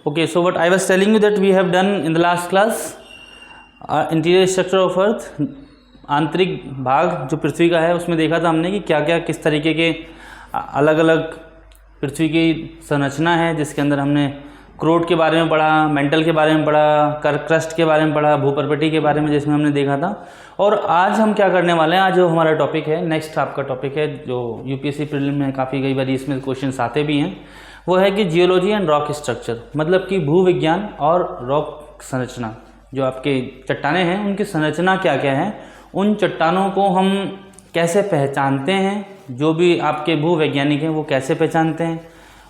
Okay, so what I was telling you that we have done in the last class interior structure of earth, आंतरिक भाग जो पृथ्वी का है उसमें देखा था हमने कि क्या क्या किस तरीके के अलग अलग पृथ्वी की संरचना है, जिसके अंदर हमने क्रोट के बारे में पढ़ा, मेंटल के बारे में पढ़ा, क्रस्ट के बारे में पढ़ा, भूपर्पटी के बारे में जिसमें हमने देखा था। और आज हम क्या करने वाले हैं, आज जो हमारा टॉपिक है, नेक्स्ट आपका टॉपिक है जो यूपीएससी प्रीलिम में काफ़ी कई बार इसमें क्वेश्चंस आते भी हैं, वो है कि जियोलॉजी एंड रॉक स्ट्रक्चर, मतलब कि भूविज्ञान और रॉक संरचना। जो आपके चट्टानें हैं उनकी संरचना क्या क्या है, उन चट्टानों को हम कैसे पहचानते हैं, जो भी आपके भूवैज्ञानिक हैं वो कैसे पहचानते हैं,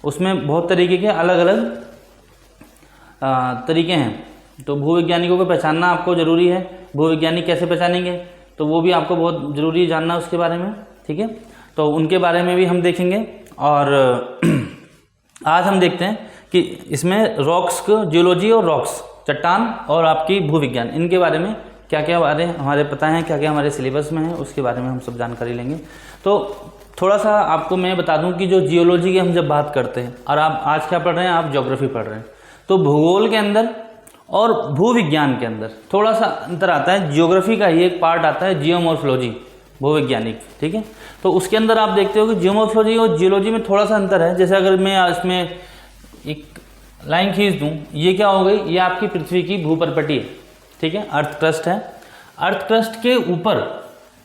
उसमें बहुत तरीके के अलग अलग तरीके हैं। तो भूवैज्ञानिकों को पहचानना आपको ज़रूरी है। भूवैज्ञानिक कैसे पहचानेंगे तो वो भी आपको बहुत ज़रूरी जानना उसके बारे में, ठीक है। तो उनके बारे में भी हम देखेंगे। और आज हम देखते हैं कि इसमें रॉक्स को, जियोलॉजी और रॉक्स, चट्टान और आपकी भूविज्ञान, इनके बारे में क्या क्या बारे हमारे पता हैं, क्या क्या हमारे सिलेबस में है, उसके बारे में हम सब जानकारी लेंगे। तो थोड़ा सा आपको मैं बता दूं कि जो जियोलॉजी की हम जब बात करते हैं, और आप आज क्या पढ़ रहे हैं, आप ज्योग्राफी पढ़ रहे हैं, तो भूगोल के अंदर और भूविज्ञान के अंदर थोड़ा सा अंतर आता है। जियोग्राफी का ही एक पार्ट आता है जियोमॉर्फोलॉजी, भूवैज्ञानिक, ठीक है। तो उसके अंदर आप देखते हो कि जियोमॉर्फोलॉजी और जियोलॉजी में थोड़ा सा अंतर है। जैसे अगर मैं इसमें एक लाइन खींच दूं, ये क्या हो गई, ये आपकी पृथ्वी की भूपर्पटी है, ठीक है, अर्थ क्रस्ट है। अर्थ क्रस्ट के ऊपर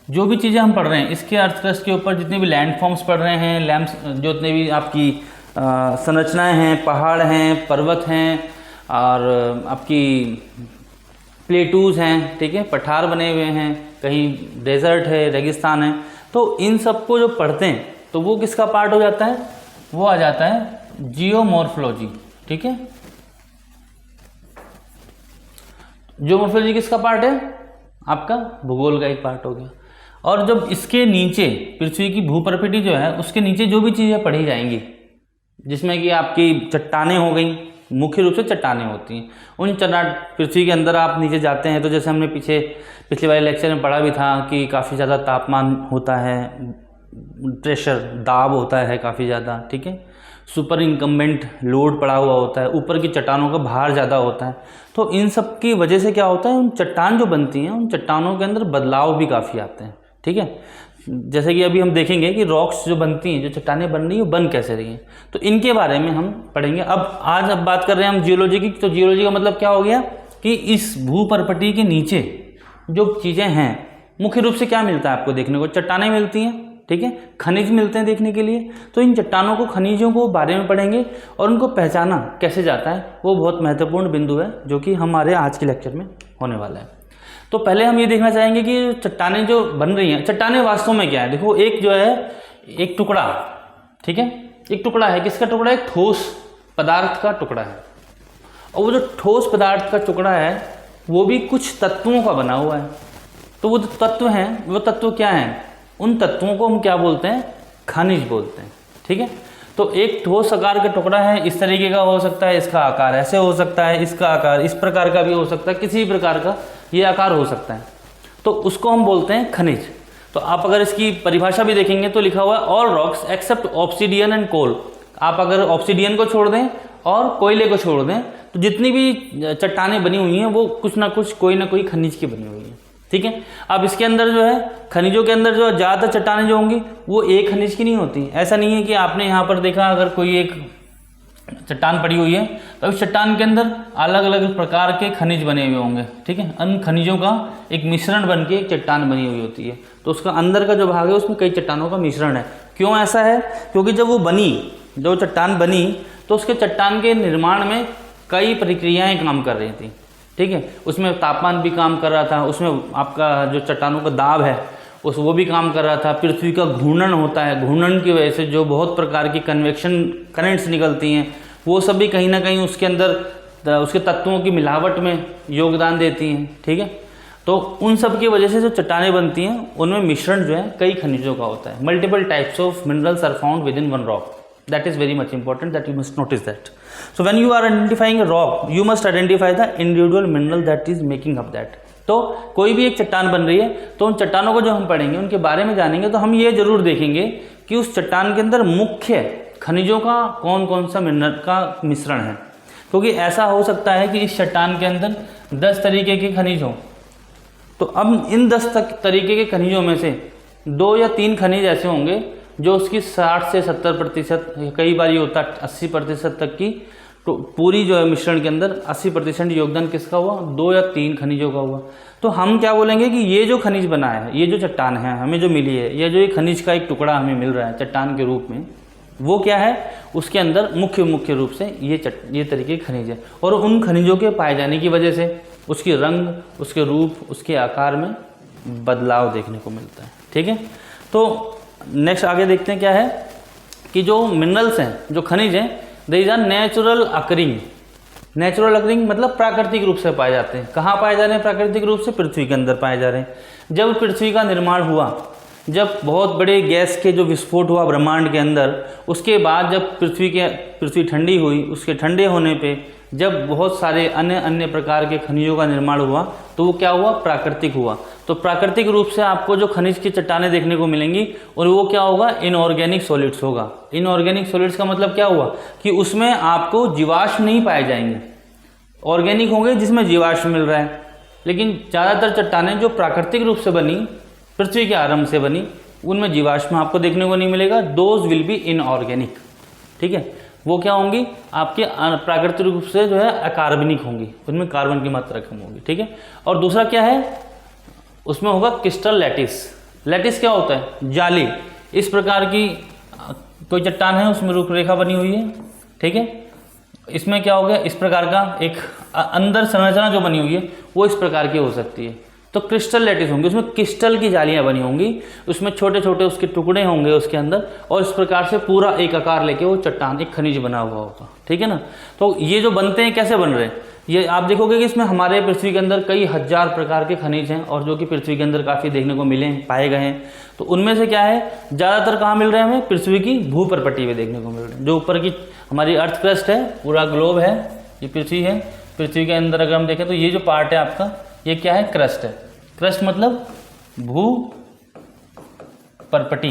जो भी चीज़ें हम पढ़ रहे हैं, इसके अर्थ क्रस्ट के ऊपर जितने भी लैंड फॉर्म्स पढ़ रहे हैं, लैंड्स, जो जितने भी आपकी संरचनाएं हैं, पहाड़ हैं, पर्वत हैं, और आपकी प्लेटूज हैं, ठीक है, पठार बने हुए हैं, कहीं डेजर्ट है, रेगिस्तान है, तो इन सबको जो पढ़ते हैं तो वो किसका पार्ट हो जाता है, वो आ जाता है जियोमॉर्फोलॉजी, ठीक है। जियोमॉर्फोलॉजी किसका पार्ट है, आपका भूगोल का एक पार्ट हो गया। और जब इसके नीचे पृथ्वी की भूपर्पटी जो है, उसके नीचे जो भी चीज़ें पढ़ी जाएंगी, जिसमें कि आपकी चट्टानें हो गई, मुख्य रूप से चट्टानें होती हैं, उन पृथ्वी के अंदर आप नीचे जाते हैं तो जैसे हमने पिछले वाले लेक्चर में पढ़ा भी था कि काफ़ी ज़्यादा तापमान होता है, प्रेशर, दाब होता है काफ़ी ज़्यादा, ठीक है, सुपर इनकम्बेंट लोड पड़ा हुआ होता है, ऊपर की चट्टानों का भार ज़्यादा होता है। तो इन सब की वजह से क्या होता है, उन चट्टान जो बनती हैं, उन चट्टानों के अंदर बदलाव भी काफ़ी आते हैं, ठीक है। जैसे कि अभी हम देखेंगे कि रॉक्स जो बनती हैं, जो चट्टानें बन रही हैं, वो बन कैसे रही हैं, तो इनके बारे में हम पढ़ेंगे। अब बात कर रहे हैं हम जियोलॉजी की। तो जियोलॉजी का मतलब क्या हो गया कि इस भूपर्पटी के नीचे जो चीज़ें हैं, मुख्य रूप से क्या मिलता है आपको देखने को, चट्टानें मिलती हैं, ठीक है, खनिज मिलते हैं देखने के लिए। तो इन चट्टानों को, खनिजों को बारे में पढ़ेंगे और उनको पहचाना कैसे जाता है, वो बहुत महत्वपूर्ण बिंदु है जो कि हमारे आज के लेक्चर में होने वाला है। तो पहले हम ये देखना चाहेंगे कि चट्टानें जो बन रही हैं, चट्टानें वास्तव में क्या है। देखो, एक जो है, एक टुकड़ा, ठीक है, एक टुकड़ा है, किसका टुकड़ा है, ठोस पदार्थ का टुकड़ा है। और वो जो ठोस पदार्थ का टुकड़ा है वो भी कुछ तत्वों का बना हुआ है। तो वो जो तत्व हैं, वो तत्व क्या हैं, उन तत्वों को हम क्या बोलते हैं, खनिज बोलते हैं, ठीक है। तो एक ठोस आकार का टुकड़ा है, इस तरीके का हो सकता है, इसका आकार ऐसे हो सकता है, इसका आकार इस प्रकार का भी हो सकता है, किसी भी प्रकार का ये आकार हो सकता है, तो उसको हम बोलते हैं खनिज। तो आप अगर इसकी परिभाषा भी देखेंगे तो लिखा हुआ है all rocks except obsidian and coal. आप अगर ऑब्सीडियन को छोड़ दें और कोयले को छोड़ दें तो जितनी भी चट्टानें बनी हुई हैं वो कुछ ना कुछ, कोई ना कोई खनिज की बनी हुई है, ठीक है। अब इसके अंदर जो है, खनिजों के अंदर जो ज़्यादातर चट्टानें जो होंगी वो एक खनिज की नहीं होती। ऐसा नहीं है कि आपने यहाँ पर देखा अगर कोई एक चट्टान पड़ी हुई है तो उस चट्टान के अंदर अलग अलग प्रकार के खनिज बने हुए होंगे, ठीक है। उन खनिजों का एक मिश्रण बन के एक चट्टान बनी हुई होती है। तो उसका अंदर का जो भाग है उसमें कई चट्टानों का मिश्रण है। क्यों ऐसा है, क्योंकि जब वो बनी, जो चट्टान बनी, तो उसके चट्टान के निर्माण में कई प्रक्रियाएँ काम कर रही थी, ठीक है। उसमें तापमान भी काम कर रहा था, उसमें आपका जो चट्टानों का दाब है वो भी काम कर रहा था। पृथ्वी का घूर्णन होता है, घूर्णन की वजह से जो बहुत प्रकार की कन्वेक्शन करंट्स निकलती हैं, वो सब भी कहीं ना कहीं उसके अंदर उसके तत्वों की मिलावट में योगदान देती हैं, ठीक है। तो उन सब की वजह से जो चट्टानें बनती हैं उनमें मिश्रण जो है कई खनिजों का होता है। Multiple types of minerals are found within one rock. That is very much important that you must notice that. So when you are identifying a rock, you must identify the individual mineral that is making up that. तो कोई भी एक चट्टान बन रही है तो उन चट्टानों को जो हम पढ़ेंगे, उनके बारे में जानेंगे, तो हम ये जरूर देखेंगे कि उस चट्टान के अंदर मुख्य खनिजों का कौन कौन सा मिनरल का मिश्रण है। क्योंकि ऐसा हो सकता है कि इस चट्टान के अंदर 10 तरीके के खनिज हों। तो अब इन 10 तरीके के खनिजों में से 2 या 3 खनिज ऐसे होंगे जो उसकी 60 से 70%, कई बार ये होता है 80% तक की, तो पूरी जो है मिश्रण के अंदर 80% योगदान किसका हुआ? 2 या 3 खनिजों का हुआ। तो हम क्या बोलेंगे कि ये जो खनिज बना है, ये जो चट्टान है हमें जो मिली है, ये जो एक खनिज का एक टुकड़ा हमें मिल रहा है चट्टान के रूप में, वो क्या है? उसके अंदर मुख्य रूप से ये तरीके के खनिज है। और उन खनिजों के पाए जाने की वजह से उसके रंग, उसके रूप, उसके आकार में बदलाव देखने को मिलता है। ठीक है, तो नेक्स्ट आगे देखते हैं क्या है कि जो मिनरल्स हैं, जो खनिज हैं, these are natural occurring. Natural occurring मतलब प्राकृतिक रूप से पाए जाते हैं। कहाँ पाए जा रहे हैं प्राकृतिक रूप से? पृथ्वी के अंदर पाए जा रहे हैं। जब पृथ्वी का निर्माण हुआ, जब बहुत बड़े गैस के जो विस्फोट हुआ ब्रह्मांड के अंदर, उसके बाद जब पृथ्वी ठंडी हुई, उसके ठंडे होने पे जब बहुत सारे अन्य प्रकार के खनिजों का निर्माण हुआ, तो वो क्या हुआ? प्राकृतिक हुआ। तो प्राकृतिक रूप से आपको जो खनिज की चट्टानें देखने को मिलेंगी, और वो क्या होगा? इनऑर्गेनिक सॉलिड्स होगा। इनऑर्गेनिक सॉलिड्स का मतलब क्या हुआ कि उसमें आपको जीवाश्म नहीं पाए जाएंगे। ऑर्गेनिक होंगे जिसमें जीवाश्म मिल रहा है, लेकिन ज़्यादातर चट्टानें जो प्राकृतिक रूप से बनी, पृथ्वी के आरंभ से बनी, उनमें जीवाश्म आपको देखने को नहीं मिलेगा। Those will be inorganic. ठीक है, वो क्या होंगी? आपके प्राकृतिक रूप से जो है अकार्बनिक होंगी, उनमें कार्बन की मात्रा कम होगी। ठीक है, और दूसरा क्या है? उसमें होगा क्रिस्टल लैटिस। लैटिस क्या होता है? जाली। इस प्रकार की कोई चट्टान है, उसमें रूपरेखा बनी हुई है। ठीक है, इसमें क्या हो गया? इस प्रकार का एक अंदर संरचना जो बनी हुई है वो इस प्रकार की हो सकती है। तो क्रिस्टल लैटिस होंगी, उसमें क्रिस्टल की जालियां बनी होंगी, उसमें छोटे छोटे उसके टुकड़े होंगे उसके अंदर, और इस प्रकार से पूरा एक आकार लेके वो चट्टान, एक खनिज बना हुआ होगा। ठीक है ना। तो ये जो बनते हैं, कैसे बन रहे हैं? ये आप देखोगे कि इसमें हमारे पृथ्वी के अंदर कई हजार प्रकार के खनिज हैं, और जो कि पृथ्वी के अंदर काफ़ी देखने को मिले हैं, पाए गए हैं। तो उनमें से क्या है, ज़्यादातर कहाँ मिल रहे हैं हमें? पृथ्वी की भूपरपट्टी में देखने को मिल रहे हैं। जो ऊपर की हमारी अर्थ क्रस्ट है, पूरा ग्लोब है, ये पृथ्वी है। पृथ्वी के अंदर अगर हम देखें तो ये जो पार्ट है आपका, ये क्या है? क्रस्ट है। क्रस्ट मतलब भू परपटी।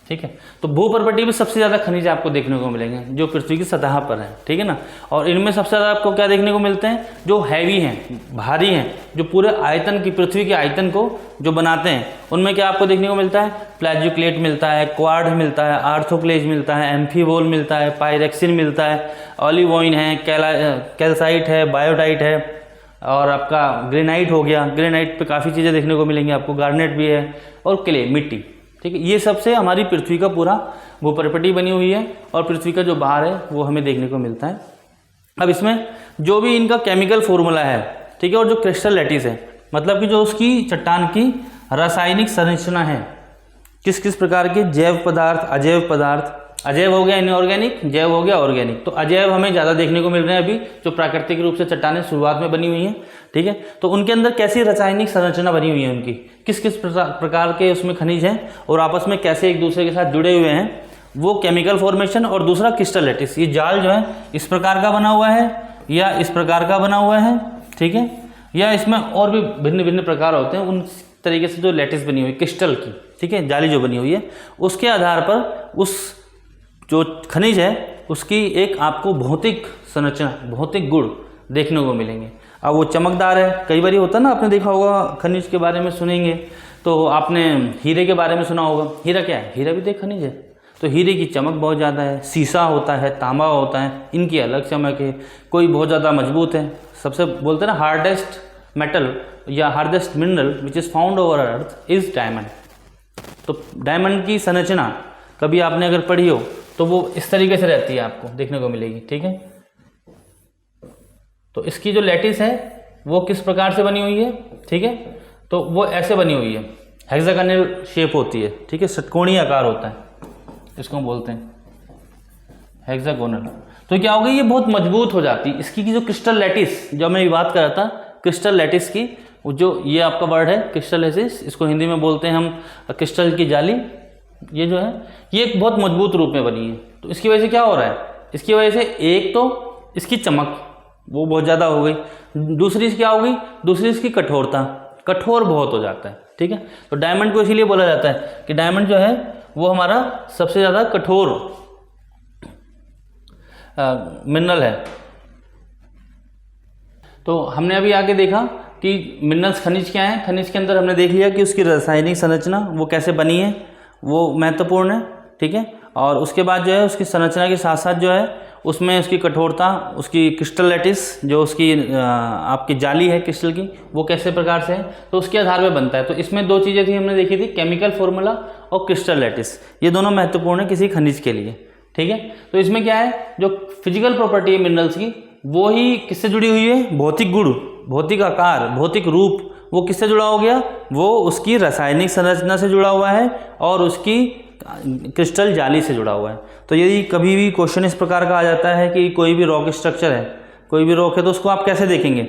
ठीक है, तो भू परपटी में सबसे ज़्यादा खनिज आपको देखने को मिलेंगे जो पृथ्वी की सतह पर है। ठीक है ना। और इनमें सबसे ज़्यादा आपको क्या देखने को मिलते हैं? जो हैवी हैं, भारी हैं, जो पूरे आयतन की, पृथ्वी के आयतन को जो बनाते हैं, उनमें क्या आपको देखने को मिलता है? प्लाजियोक्लेट मिलता है, क्वार्ड मिलता है, आर्थोक्लेज मिलता है, एम्फीबोल मिलता है, पायरेक्सिन मिलता है, ऑलिवोइन है, कैल्साइट है, बायोटाइट है, और आपका ग्रेनाइट हो गया। ग्रेनाइट पे काफ़ी चीज़ें देखने को मिलेंगी आपको, गार्नेट भी है, और क्ले, मिट्टी। ठीक है, ये सबसे हमारी पृथ्वी का पूरा भूपरपटी बनी हुई है, और पृथ्वी का जो बाहर है वो हमें देखने को मिलता है। अब इसमें जो भी इनका केमिकल फॉर्मूला है, ठीक है, और जो क्रिस्टल लैटिस है, मतलब कि जो उसकी चट्टान की रासायनिक संरचना है, किस किस प्रकार के जैव पदार्थ, अजैव पदार्थ, अजैव हो गया इनऑर्गेनिक, जैव हो गया ऑर्गेनिक। तो अजैव हमें ज़्यादा देखने को मिल रहे हैं अभी, जो प्राकृतिक रूप से चट्टानें शुरुआत में बनी हुई हैं। ठीक है, तो उनके अंदर कैसी रासायनिक संरचना बनी हुई है, उनकी किस किस प्रकार के उसमें खनिज हैं, और आपस में कैसे एक दूसरे के साथ जुड़े हुए हैं, वो केमिकल फॉर्मेशन। और दूसरा क्रिस्टल लैटिस, ये जाल जो है इस प्रकार का बना हुआ है या इस प्रकार का बना हुआ है। ठीक है, या इसमें और भी भिन्न भिन्न प्रकार होते हैं, उन तरीके से जो लैटिस बनी हुई क्रिस्टल की, ठीक है, जाली जो बनी हुई है, उसके आधार पर उस जो खनिज है उसकी एक आपको भौतिक संरचना, भौतिक गुण देखने को मिलेंगे। अब वो चमकदार है, कई बार होता है ना, आपने देखा होगा खनिज के बारे में सुनेंगे तो आपने हीरे के बारे में सुना होगा। हीरा क्या है? हीरा भी तो एक खनिज है। तो हीरे की चमक बहुत ज़्यादा है। सीसा होता है, तांबा होता है, इनकी अलग चमक है। कोई बहुत ज़्यादा मजबूत है, सबसे बोलते हैं ना हार्डेस्ट मेटल या hardest mineral which is found over earth is diamond. तो डायमंड की संरचना कभी आपने अगर पढ़ी हो तो वो इस तरीके से रहती है, आपको देखने को मिलेगी। ठीक है, तो इसकी जो लैटिस है वो किस प्रकार से बनी हुई है? ठीक है, तो वो ऐसे बनी हुई है, हेक्सागोनल शेप होती है। ठीक है, षटकोणीय आकार होता है, इसको हम बोलते हैं हेक्सागोनल। तो क्या होगा, ये बहुत मजबूत हो जाती है। इसकी जो क्रिस्टल लैटिस, जो मैं बात कर रहा था क्रिस्टल लैटिस की, जो ये आपका वर्ड है क्रिस्टल लैटिस, इसको हिंदी में बोलते हैं हम क्रिस्टल की जाली। ये जो है ये एक बहुत मजबूत रूप में बनी है। तो इसकी वजह से क्या हो रहा है? इसकी वजह से एक तो इसकी चमक वो बहुत ज़्यादा हो गई, दूसरी क्या हो गई? दूसरी इसकी कठोरता, कठोर बहुत हो जाता है। ठीक है, तो डायमंड को इसीलिए बोला जाता है कि डायमंड जो है वो हमारा सबसे ज़्यादा कठोर मिनरल है। तो हमने अभी आगे देखा कि मिनरल्स खनिज क्या है। खनिज के अंदर हमने देख लिया कि उसकी रासायनिक संरचना वो कैसे बनी है, वो महत्वपूर्ण है, ठीक है। और उसके बाद जो है उसकी संरचना के साथ साथ जो है उसमें उसकी कठोरता, उसकी क्रिस्टल लैटिस, जो उसकी आपकी जाली है क्रिस्टल की, वो कैसे प्रकार से है, तो उसके आधार पर बनता है। तो इसमें दो चीज़ें थी हमने देखी थी, केमिकल फॉर्मूला और क्रिस्टल लैटिस, ये दोनों महत्वपूर्ण है किसी खनिज के लिए, ठीक है। तो इसमें क्या है, जो फिजिकल प्रॉपर्टी है मिनरल्स की वो ही किससे जुड़ी हुई है, भौतिक गुण, भौतिक आकार, भौतिक रूप, वो किससे जुड़ा हो गया, वो उसकी रासायनिक संरचना से जुड़ा हुआ है और उसकी क्रिस्टल जाली से जुड़ा हुआ है। तो यदि कभी भी क्वेश्चन इस प्रकार का आ जाता है कि कोई भी रॉक स्ट्रक्चर है, कोई भी रॉक है, तो उसको आप कैसे देखेंगे,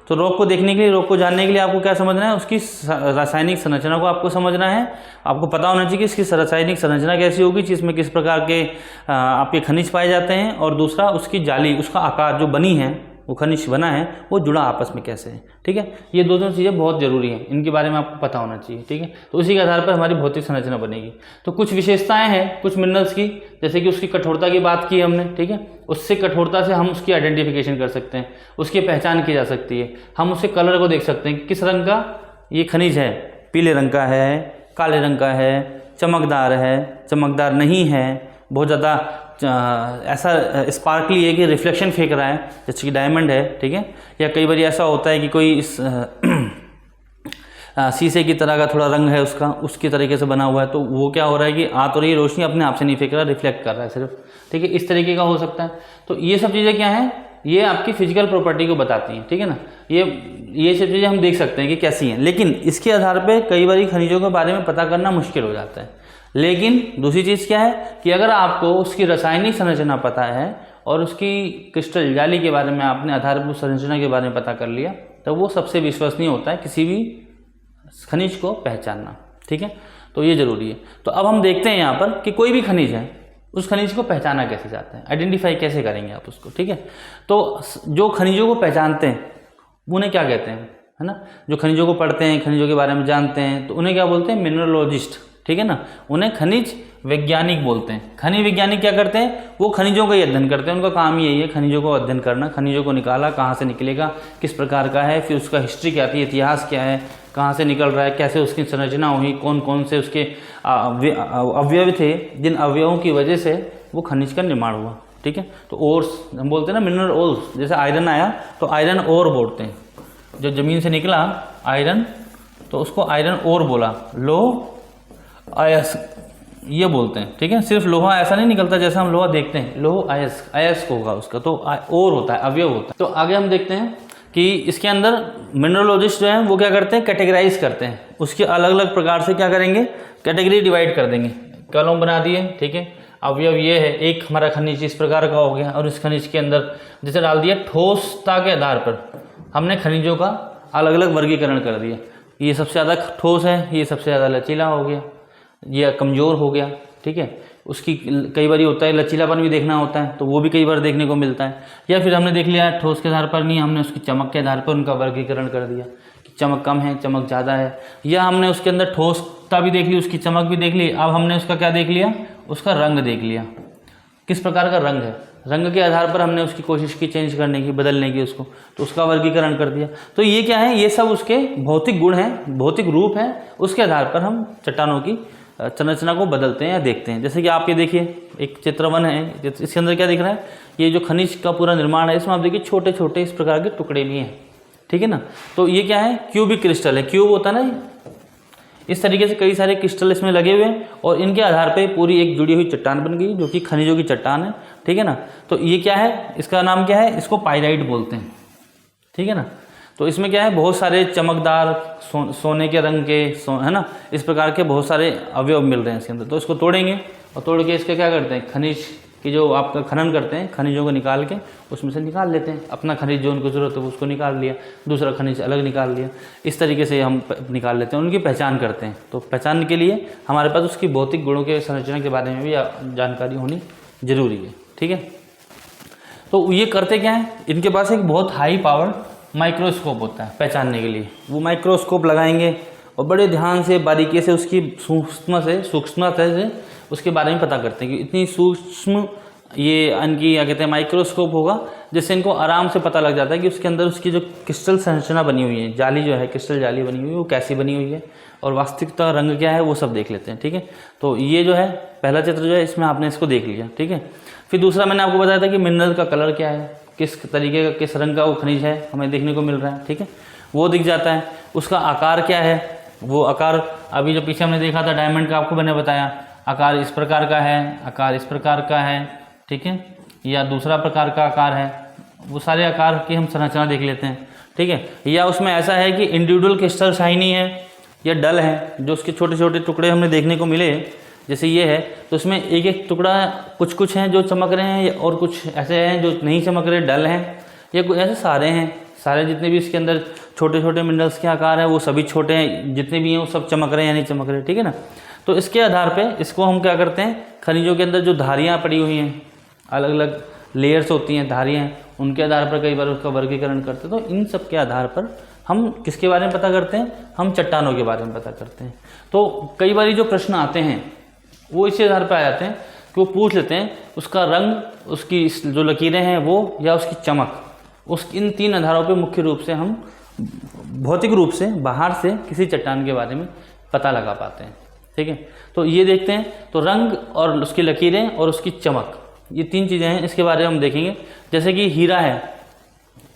तो रॉक को देखने के लिए, रॉक को जानने के लिए आपको क्या समझना है, उसकी रासायनिक संरचना को आपको समझना है। आपको पता होना चाहिए कि इसकी रासायनिक संरचना कैसी होगी, जिसमें किस प्रकार के आपके खनिज पाए जाते हैं, और दूसरा उसकी जाली, उसका आकार जो बनी है, वो खनिज बना है, वो जुड़ा आपस में कैसे है, ठीक है। ये दोनों चीज़ें बहुत ज़रूरी हैं, इनके बारे में आपको पता होना चाहिए, ठीक है। तो उसी के आधार पर हमारी भौतिक संरचना बनेगी। तो कुछ विशेषताएं हैं कुछ मिनरल्स की, जैसे कि उसकी कठोरता की बात की हमने, ठीक है। उससे कठोरता से हम उसकी आइडेंटिफिकेशन कर सकते हैं, उसकी पहचान की जा सकती है। हम उसके कलर को देख सकते हैं कि किस रंग का ये खनिज है, पीले रंग का है, काले रंग का है, चमकदार है, चमकदार नहीं है, बहुत ज़्यादा ऐसा स्पार्कली है कि रिफ्लेक्शन फेंक रहा है, जैसे कि डायमंड है, ठीक है। या कई बार ऐसा होता है कि कोई इस शीशे की तरह का थोड़ा रंग है उसका, उसकी तरीके से बना हुआ है, तो वो क्या हो रहा है कि आ तो रही रोशनी अपने आप से नहीं फेंक रहा, रिफ्लेक्ट कर रहा है सिर्फ, ठीक है। इस तरीके का हो सकता है। तो ये सब चीज़ें क्या हैं, ये आपकी फिजिकल प्रॉपर्टी को बताती हैं, ठीक है ना। ये सब चीज़ें हम देख सकते हैं कि कैसी हैं, लेकिन इसके आधार पर कई बार खनिजों के बारे में पता करना मुश्किल हो जाता है। लेकिन दूसरी चीज़ क्या है कि अगर आपको उसकी रासायनिक संरचना पता है और उसकी क्रिस्टल जाली के बारे में आपने आधारभूत संरचना के बारे में पता कर लिया, तो वो सबसे विश्वसनीय होता है किसी भी खनिज को पहचानना, ठीक है। तो ये जरूरी है। तो अब हम देखते हैं यहाँ पर कि कोई भी खनिज है, उस खनिज को पहचाना कैसे जाता है, आइडेंटिफाई कैसे करेंगे आप उसको, ठीक है। तो जो खनिजों को पहचानते हैं उन्हें क्या कहते हैं, है ना। जो खनिजों को पढ़ते हैं, खनिजों के बारे में जानते हैं, तो उन्हें क्या बोलते हैं, मिनरलोजिस्ट, ठीक है ना। उन्हें खनिज वैज्ञानिक बोलते हैं। खनिज वैज्ञानिक क्या करते हैं, वो खनिजों का ही अध्ययन करते हैं, उनका काम यही है खनिजों को अध्ययन करना, खनिजों को निकाला, कहाँ से निकलेगा, किस प्रकार का है, फिर उसका हिस्ट्री क्या थी, इतिहास क्या है, कहाँ से निकल रहा है, कैसे उसकी संरचना हुई, कौन कौन से उसके अवयव थे, जिन अवयवों की वजह से वो खनिज का निर्माण हुआ, ठीक है। तो ओर्स हम बोलते हैं ना, मिनरल ओर्स, जैसे आयरन आया तो आयरन ओर बोलते हैं, जो ज़मीन से निकला आयरन, तो उसको आयरन ओर बोला, लो आयस ये बोलते हैं, ठीक है। सिर्फ लोहा ऐसा नहीं निकलता जैसा हम लोहा देखते हैं, लोह आयस, आयस होगा उसका, तो और होता है, अवयव होता है। तो आगे हम देखते हैं कि इसके अंदर मिनरलोजिस्ट जो हैं वो क्या करते हैं, कैटेगराइज करते हैं, उसके अलग अलग प्रकार से क्या करेंगे, कैटेगरी डिवाइड कर देंगे, कॉलम बना दिए, ठीक है। अवयव ये है, एक हमारा खनिज इस प्रकार का हो गया, और इस खनिज के अंदर जैसे डाल दिया ठोसता के आधार पर हमने खनिजों का अलग अलग वर्गीकरण कर दिया, ये सबसे ज़्यादा ठोस है, ये सबसे ज़्यादा लचीला हो गया, ये कमज़ोर हो गया, ठीक है। उसकी कई बार होता है लचीलापन भी देखना होता है, तो वो भी कई बार देखने को मिलता है। या फिर हमने देख लिया ठोस के आधार पर नहीं, हमने उसकी चमक के आधार पर उनका वर्गीकरण कर दिया कि चमक कम है, चमक ज़्यादा है। या हमने उसके अंदर ठोसता भी देख ली, उसकी चमक भी देख ली, अब हमने उसका क्या देख लिया, उसका रंग देख लिया, किस प्रकार का रंग है, रंग के आधार पर हमने उसकी कोशिश की चेंज करने की, बदलने की उसको, तो उसका वर्गीकरण कर दिया। तो ये क्या है, ये सब उसके भौतिक गुण हैं, भौतिक रूप हैं, उसके आधार पर हम चट्टानों की संरचना को बदलते हैं या देखते हैं। जैसे कि आप ये देखिए, एक चित्र 1 है, इसके अंदर क्या दिख रहा है, ये जो खनिज का पूरा निर्माण है, इसमें आप देखिए छोटे छोटे इस प्रकार के टुकड़े भी हैं, ठीक है ना। तो ये क्या है, क्यूबिक क्रिस्टल है, क्यूब होता है ना, इस तरीके से कई सारे क्रिस्टल इसमें लगे हुए हैं, और इनके आधार पर पूरी एक जुड़ी हुई चट्टान बन गई, जो कि खनिजों की चट्टान है, ठीक है ना। तो ये क्या है, इसका नाम क्या है, इसको पाइराइट बोलते हैं, ठीक है ना। तो इसमें क्या है, बहुत सारे चमकदार सोने के रंग के है ना, इस प्रकार के बहुत सारे अवयव मिल रहे हैं इसके अंदर। तो इसको तोड़ेंगे और तोड़ के इसके क्या करते हैं, खनिज की जो आपका खनन करते हैं, खनिजों को निकाल के उसमें से निकाल लेते हैं, अपना खनिज जो उनको ज़रूरत है उसको निकाल लिया, दूसरा खनिज अलग निकाल लिया, इस तरीके से हम निकाल लेते हैं, उनकी पहचान करते हैं। तो पहचान के लिए हमारे पास उसकी भौतिक गुणों के संरचना के बारे में भी जानकारी होनी जरूरी है, ठीक है। तो ये करते क्या है, इनके पास एक बहुत हाई पावर माइक्रोस्कोप होता है पहचानने के लिए। वो माइक्रोस्कोप लगाएंगे और बड़े ध्यान से, बारीकी से उसकी सूक्ष्मता से उसके बारे में पता करते हैं कि इतनी सूक्ष्म ये इनकी क्या कहते हैं माइक्रोस्कोप होगा, जिससे इनको आराम से पता लग जाता है कि उसके अंदर उसकी जो क्रिस्टल संरचना बनी हुई है, जाली जो है क्रिस्टल जाली बनी हुई है वो कैसी बनी हुई है और वास्तविकता रंग क्या है वो सब देख लेते हैं। ठीक है, तो ये जो है पहला चित्र जो है इसमें आपने इसको देख लिया। ठीक है, फिर दूसरा मैंने आपको बताया था कि मिनरल का कलर क्या है, किस तरीके का किस रंग का वो खनिज है हमें देखने को मिल रहा है। ठीक है, वो दिख जाता है। उसका आकार क्या है, वो आकार अभी जो पीछे हमने देखा था डायमंड का, आपको मैंने बताया आकार इस प्रकार का है, आकार इस प्रकार का है। ठीक है, या दूसरा प्रकार का आकार है, वो सारे आकार की हम संरचना देख लेते हैं। ठीक है, या उसमें ऐसा है कि इंडिविजुअल क्रिस्टल शाइनी है या डल है, जो उसके छोटे छोटे टुकड़े हमने देखने को मिले जैसे ये है, तो उसमें एक एक टुकड़ा कुछ कुछ हैं जो चमक रहे हैं और कुछ ऐसे हैं जो नहीं चमक रहे, डल हैं, या कुछ ऐसे सारे हैं, सारे जितने भी इसके अंदर छोटे छोटे मिनरल्स के आकार हैं वो सभी छोटे हैं, जितने भी हैं वो सब चमक रहे हैं या नहीं चमक रहे। ठीक है ना, तो इसके आधार पे इसको हम क्या करते हैं, खनिजों के अंदर जो धारियाँ पड़ी हुई हैं, अलग अलग लेयर्स होती हैं धारियाँ, उनके आधार पर कई बार उसका वर्गीकरण करते हैं। तो इन सब के आधार पर हम किसके बारे में पता करते हैं, हम चट्टानों के बारे में पता करते हैं। तो कई बार जो प्रश्न आते हैं वो इसी आधार पर आ जाते हैं कि वो पूछ लेते हैं उसका रंग, उसकी जो लकीरें हैं वो, या उसकी चमक, उस इन तीन आधारों पे मुख्य रूप से हम भौतिक रूप से बाहर से किसी चट्टान के बारे में पता लगा पाते हैं। ठीक है, तो ये देखते हैं, तो रंग और उसकी लकीरें और उसकी चमक, ये तीन चीज़ें हैं, इसके बारे में हम देखेंगे। जैसे कि हीरा है,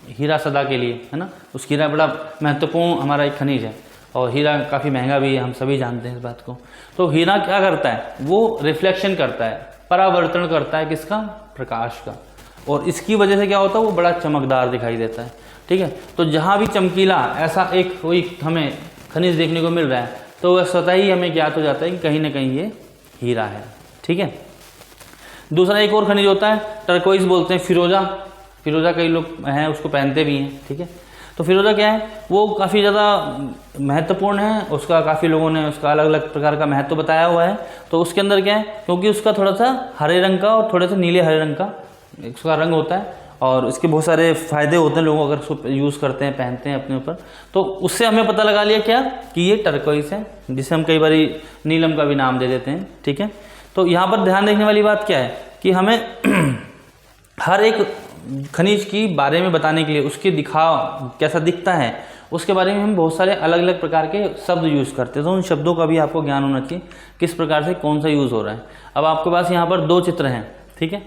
हीरा सदा के लिए है ना, उस हीरा बड़ा महत्वपूर्ण हमारा एक खनिज है और हीरा काफ़ी महंगा भी है, हम सभी जानते हैं इस बात को। तो हीरा क्या करता है, वो रिफ्लेक्शन करता है, परावर्तन करता है किसका, प्रकाश का, और इसकी वजह से क्या होता है वो बड़ा चमकदार दिखाई देता है। ठीक है, तो जहाँ भी चमकीला ऐसा एक कोई हमें खनिज देखने को मिल रहा है तो वह स्वतः ही हमें ज्ञात हो जाता है कि कहीं ना कहीं ये हीरा है। ठीक है, दूसरा एक और खनिज होता है टर्कोइज बोलते हैं, फिरोजा, फिरोजा कई लोग हैं उसको पहनते भी हैं। ठीक है, तो फिरोजा क्या है, वो काफ़ी ज़्यादा महत्वपूर्ण है, उसका काफ़ी लोगों ने उसका अलग अलग प्रकार का महत्व बताया हुआ है। तो उसके अंदर क्या है, क्योंकि उसका थोड़ा सा हरे रंग का और थोड़े से नीले हरे रंग का उसका रंग होता है और इसके बहुत सारे फ़ायदे होते हैं, लोग अगर उसको यूज़ करते हैं, पहनते हैं अपने ऊपर, तो उससे हमें पता लगा लिया क्या कि ये टर्कोइज है, जिसे हम कई बार नीलम का भी नाम दे देते हैं। ठीक है, तो यहाँ पर ध्यान रखने वाली बात क्या है कि हमें हर एक खनिज की बारे में बताने के लिए उसके दिखाव कैसा दिखता है उसके बारे में हम बहुत सारे अलग अलग प्रकार के शब्द यूज़ करते हैं। तो उन शब्दों का भी आपको ज्ञान होना चाहिए किस प्रकार से कौन सा यूज़ हो रहा है। अब आपके पास यहाँ पर दो चित्र हैं। ठीक है,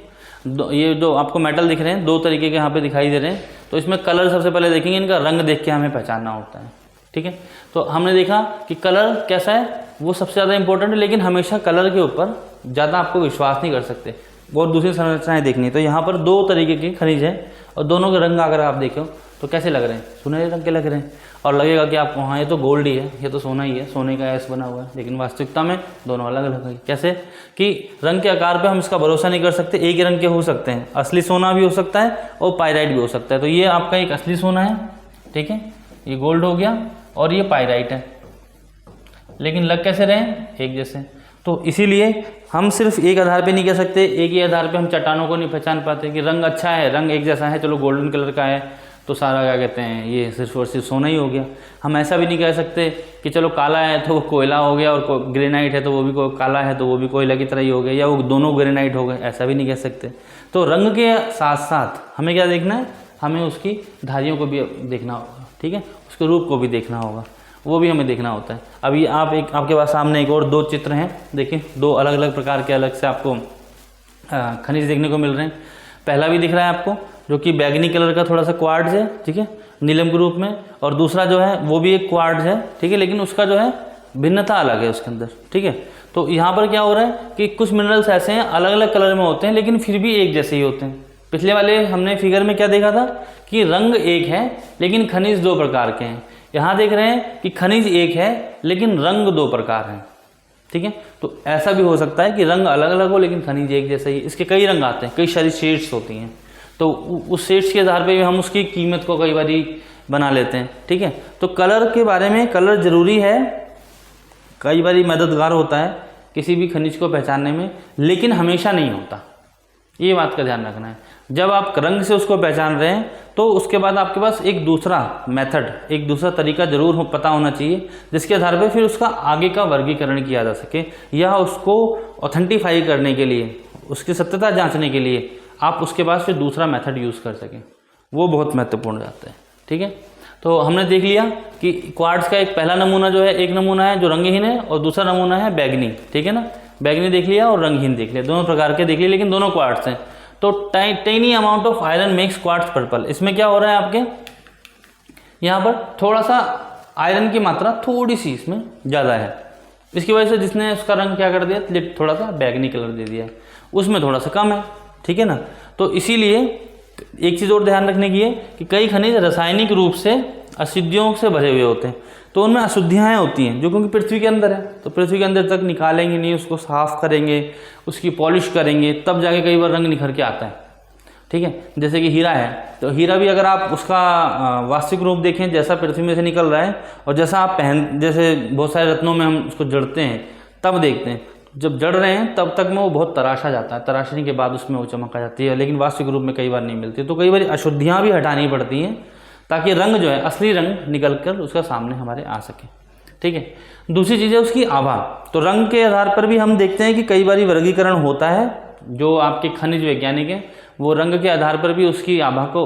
ये जो आपको मेटल दिख रहे हैं दो तरीके के यहाँ पे दिखाई दे रहे हैं। तो इसमें कलर सबसे पहले देखेंगे, इनका रंग देख के हमें पहचानना होता है। ठीक है, तो हमने देखा कि कलर कैसा है वो सबसे ज़्यादा इंपॉर्टेंट है, लेकिन हमेशा कलर के ऊपर ज़्यादा आपको विश्वास नहीं कर सकते और दूसरी संरचनाएं देखनी। तो यहाँ पर दो तरीके के खनिज हैं और दोनों के रंग अगर आप देखो तो कैसे लग रहे हैं, सुनहरे रंग के लग रहे हैं और लगेगा कि आपको हाँ ये तो गोल्ड ही है, ये तो सोना ही है, सोने का ऐस बना हुआ है, लेकिन वास्तविकता में दोनों अलग अलग है। कैसे कि रंग के आकार पे हम इसका भरोसा नहीं कर सकते, एक ही रंग के हो सकते हैं, असली सोना भी हो सकता है और पायराइट भी हो सकता है। तो ये आपका एक असली सोना है, ठीक है, ये गोल्ड हो गया और ये पायराइट है, लेकिन लग कैसे रहे हैं एक जैसे। तो इसीलिए हम सिर्फ एक आधार पे नहीं कह सकते, एक ही आधार पे हम चट्टानों को नहीं पहचान पाते कि रंग अच्छा है, रंग एक जैसा है, चलो गोल्डन कलर का है तो सारा क्या कहते हैं ये सिर्फ और सिर्फ सोना ही हो गया। हम ऐसा भी नहीं कह सकते कि चलो काला है तो वो कोयला हो गया और ग्रेनाइट है तो वो भी काला है तो वो भी कोयला की तरह ही हो गया, या वो दोनों ग्रेनाइट हो गए, ऐसा भी नहीं कह सकते। तो रंग के साथ साथ हमें क्या देखना है, हमें उसकी धारियों को भी देखना होगा, ठीक है, उसके रूप को भी देखना होगा, वो भी हमें देखना होता है। अभी आप एक आपके पास सामने एक और दो चित्र हैं, देखिए दो अलग अलग प्रकार के अलग से आपको खनिज देखने को मिल रहे हैं। पहला भी दिख रहा है आपको जो कि बैगनी कलर का थोड़ा सा क्वार्ट्ज है, ठीक है, नीलम के रूप में, और दूसरा जो है वो भी एक क्वार्ट्ज है, ठीक है, लेकिन उसका जो है भिन्नता अलग है उसके अंदर, ठीक है। तो यहाँ पर क्या हो रहा है कि कुछ मिनरल्स ऐसे हैं अलग अलग कलर में होते हैं लेकिन फिर भी एक जैसे ही होते हैं। पिछले वाले हमने फिगर में क्या देखा था कि रंग एक है लेकिन खनिज दो प्रकार के हैं, यहाँ देख रहे हैं कि खनिज एक है लेकिन रंग दो प्रकार हैं, ठीक है। तो ऐसा भी हो सकता है कि रंग अलग अलग हो लेकिन खनिज एक जैसा ही। इसके कई रंग आते हैं, कई सारी शेड्स होती हैं, तो उस शेड्स के आधार पे हम उसकी कीमत को कई बारी बना लेते हैं, ठीक है। तो कलर के बारे में, कलर जरूरी है, कई बारी मददगार होता है किसी भी खनिज को पहचानने में, लेकिन हमेशा नहीं होता, ये बात का ध्यान रखना है। जब आप रंग से उसको पहचान रहे हैं तो उसके बाद आपके पास एक दूसरा मेथड, एक दूसरा तरीका जरूर पता होना चाहिए जिसके आधार पर फिर उसका आगे का वर्गीकरण किया जा सके, या उसको ऑथेंटिफाई करने के लिए उसकी सत्यता जांचने के लिए आप उसके पास फिर दूसरा मेथड यूज़ कर सकें, वो बहुत महत्वपूर्ण रहता है। ठीक है, तो हमने देख लिया कि क्वार्ट्ज का एक पहला नमूना जो है, एक नमूना है जो रंगहीन है और दूसरा नमूना है बैगनी। ठीक है ना, बैगनी देख लिया और रंगहीन देख लिया, दोनों प्रकार के देख लिए, लेकिन दोनों क्वार्ट्ज हैं। तो tiny amount of iron makes quartz purple. इसमें क्या हो रहा है, आपके यहाँ पर थोड़ा सा आयरन की मात्रा थोड़ी सी इसमें ज़्यादा है, इसकी वजह से जिसने उसका रंग क्या कर दिया, थोड़ा सा बैगनी कलर दे दिया है, उसमें थोड़ा सा कम है। ठीक है ना, तो इसीलिए एक चीज़ और ध्यान रखने की है कि कई खनिज रासायनिक रूप से अशुद्धियों से भरे हुए होते हैं, तो उनमें अशुद्धियाँ होती हैं जो क्योंकि पृथ्वी के अंदर है, तो पृथ्वी के अंदर तक निकालेंगे नहीं, उसको साफ करेंगे, उसकी पॉलिश करेंगे, तब जाके कई बार रंग निखर के आता है। ठीक है, जैसे कि हीरा है, तो हीरा भी अगर आप उसका वास्तविक रूप देखें जैसा पृथ्वी में से निकल रहा है और जैसा आप जैसे बहुत सारे रत्नों में हम उसको जड़ते हैं तब देखते हैं, जब जड़ रहे हैं तब तक में वो बहुत तराशा जाता है, तराशने के बाद उसमें वो चमक आ जाती है, लेकिन वास्तविक रूप में कई बार नहीं मिलती। तो कई बार अशुद्धियाँ भी हटानी पड़ती हैं ताकि रंग जो है, असली रंग निकल कर उसका सामने हमारे आ सके। ठीक है, दूसरी चीज़ है उसकी आभा। तो रंग के आधार पर भी हम देखते हैं कि कई बार वर्गीकरण होता है, जो आपके खनिज वैज्ञानिक हैं वो रंग के आधार पर भी उसकी आभा को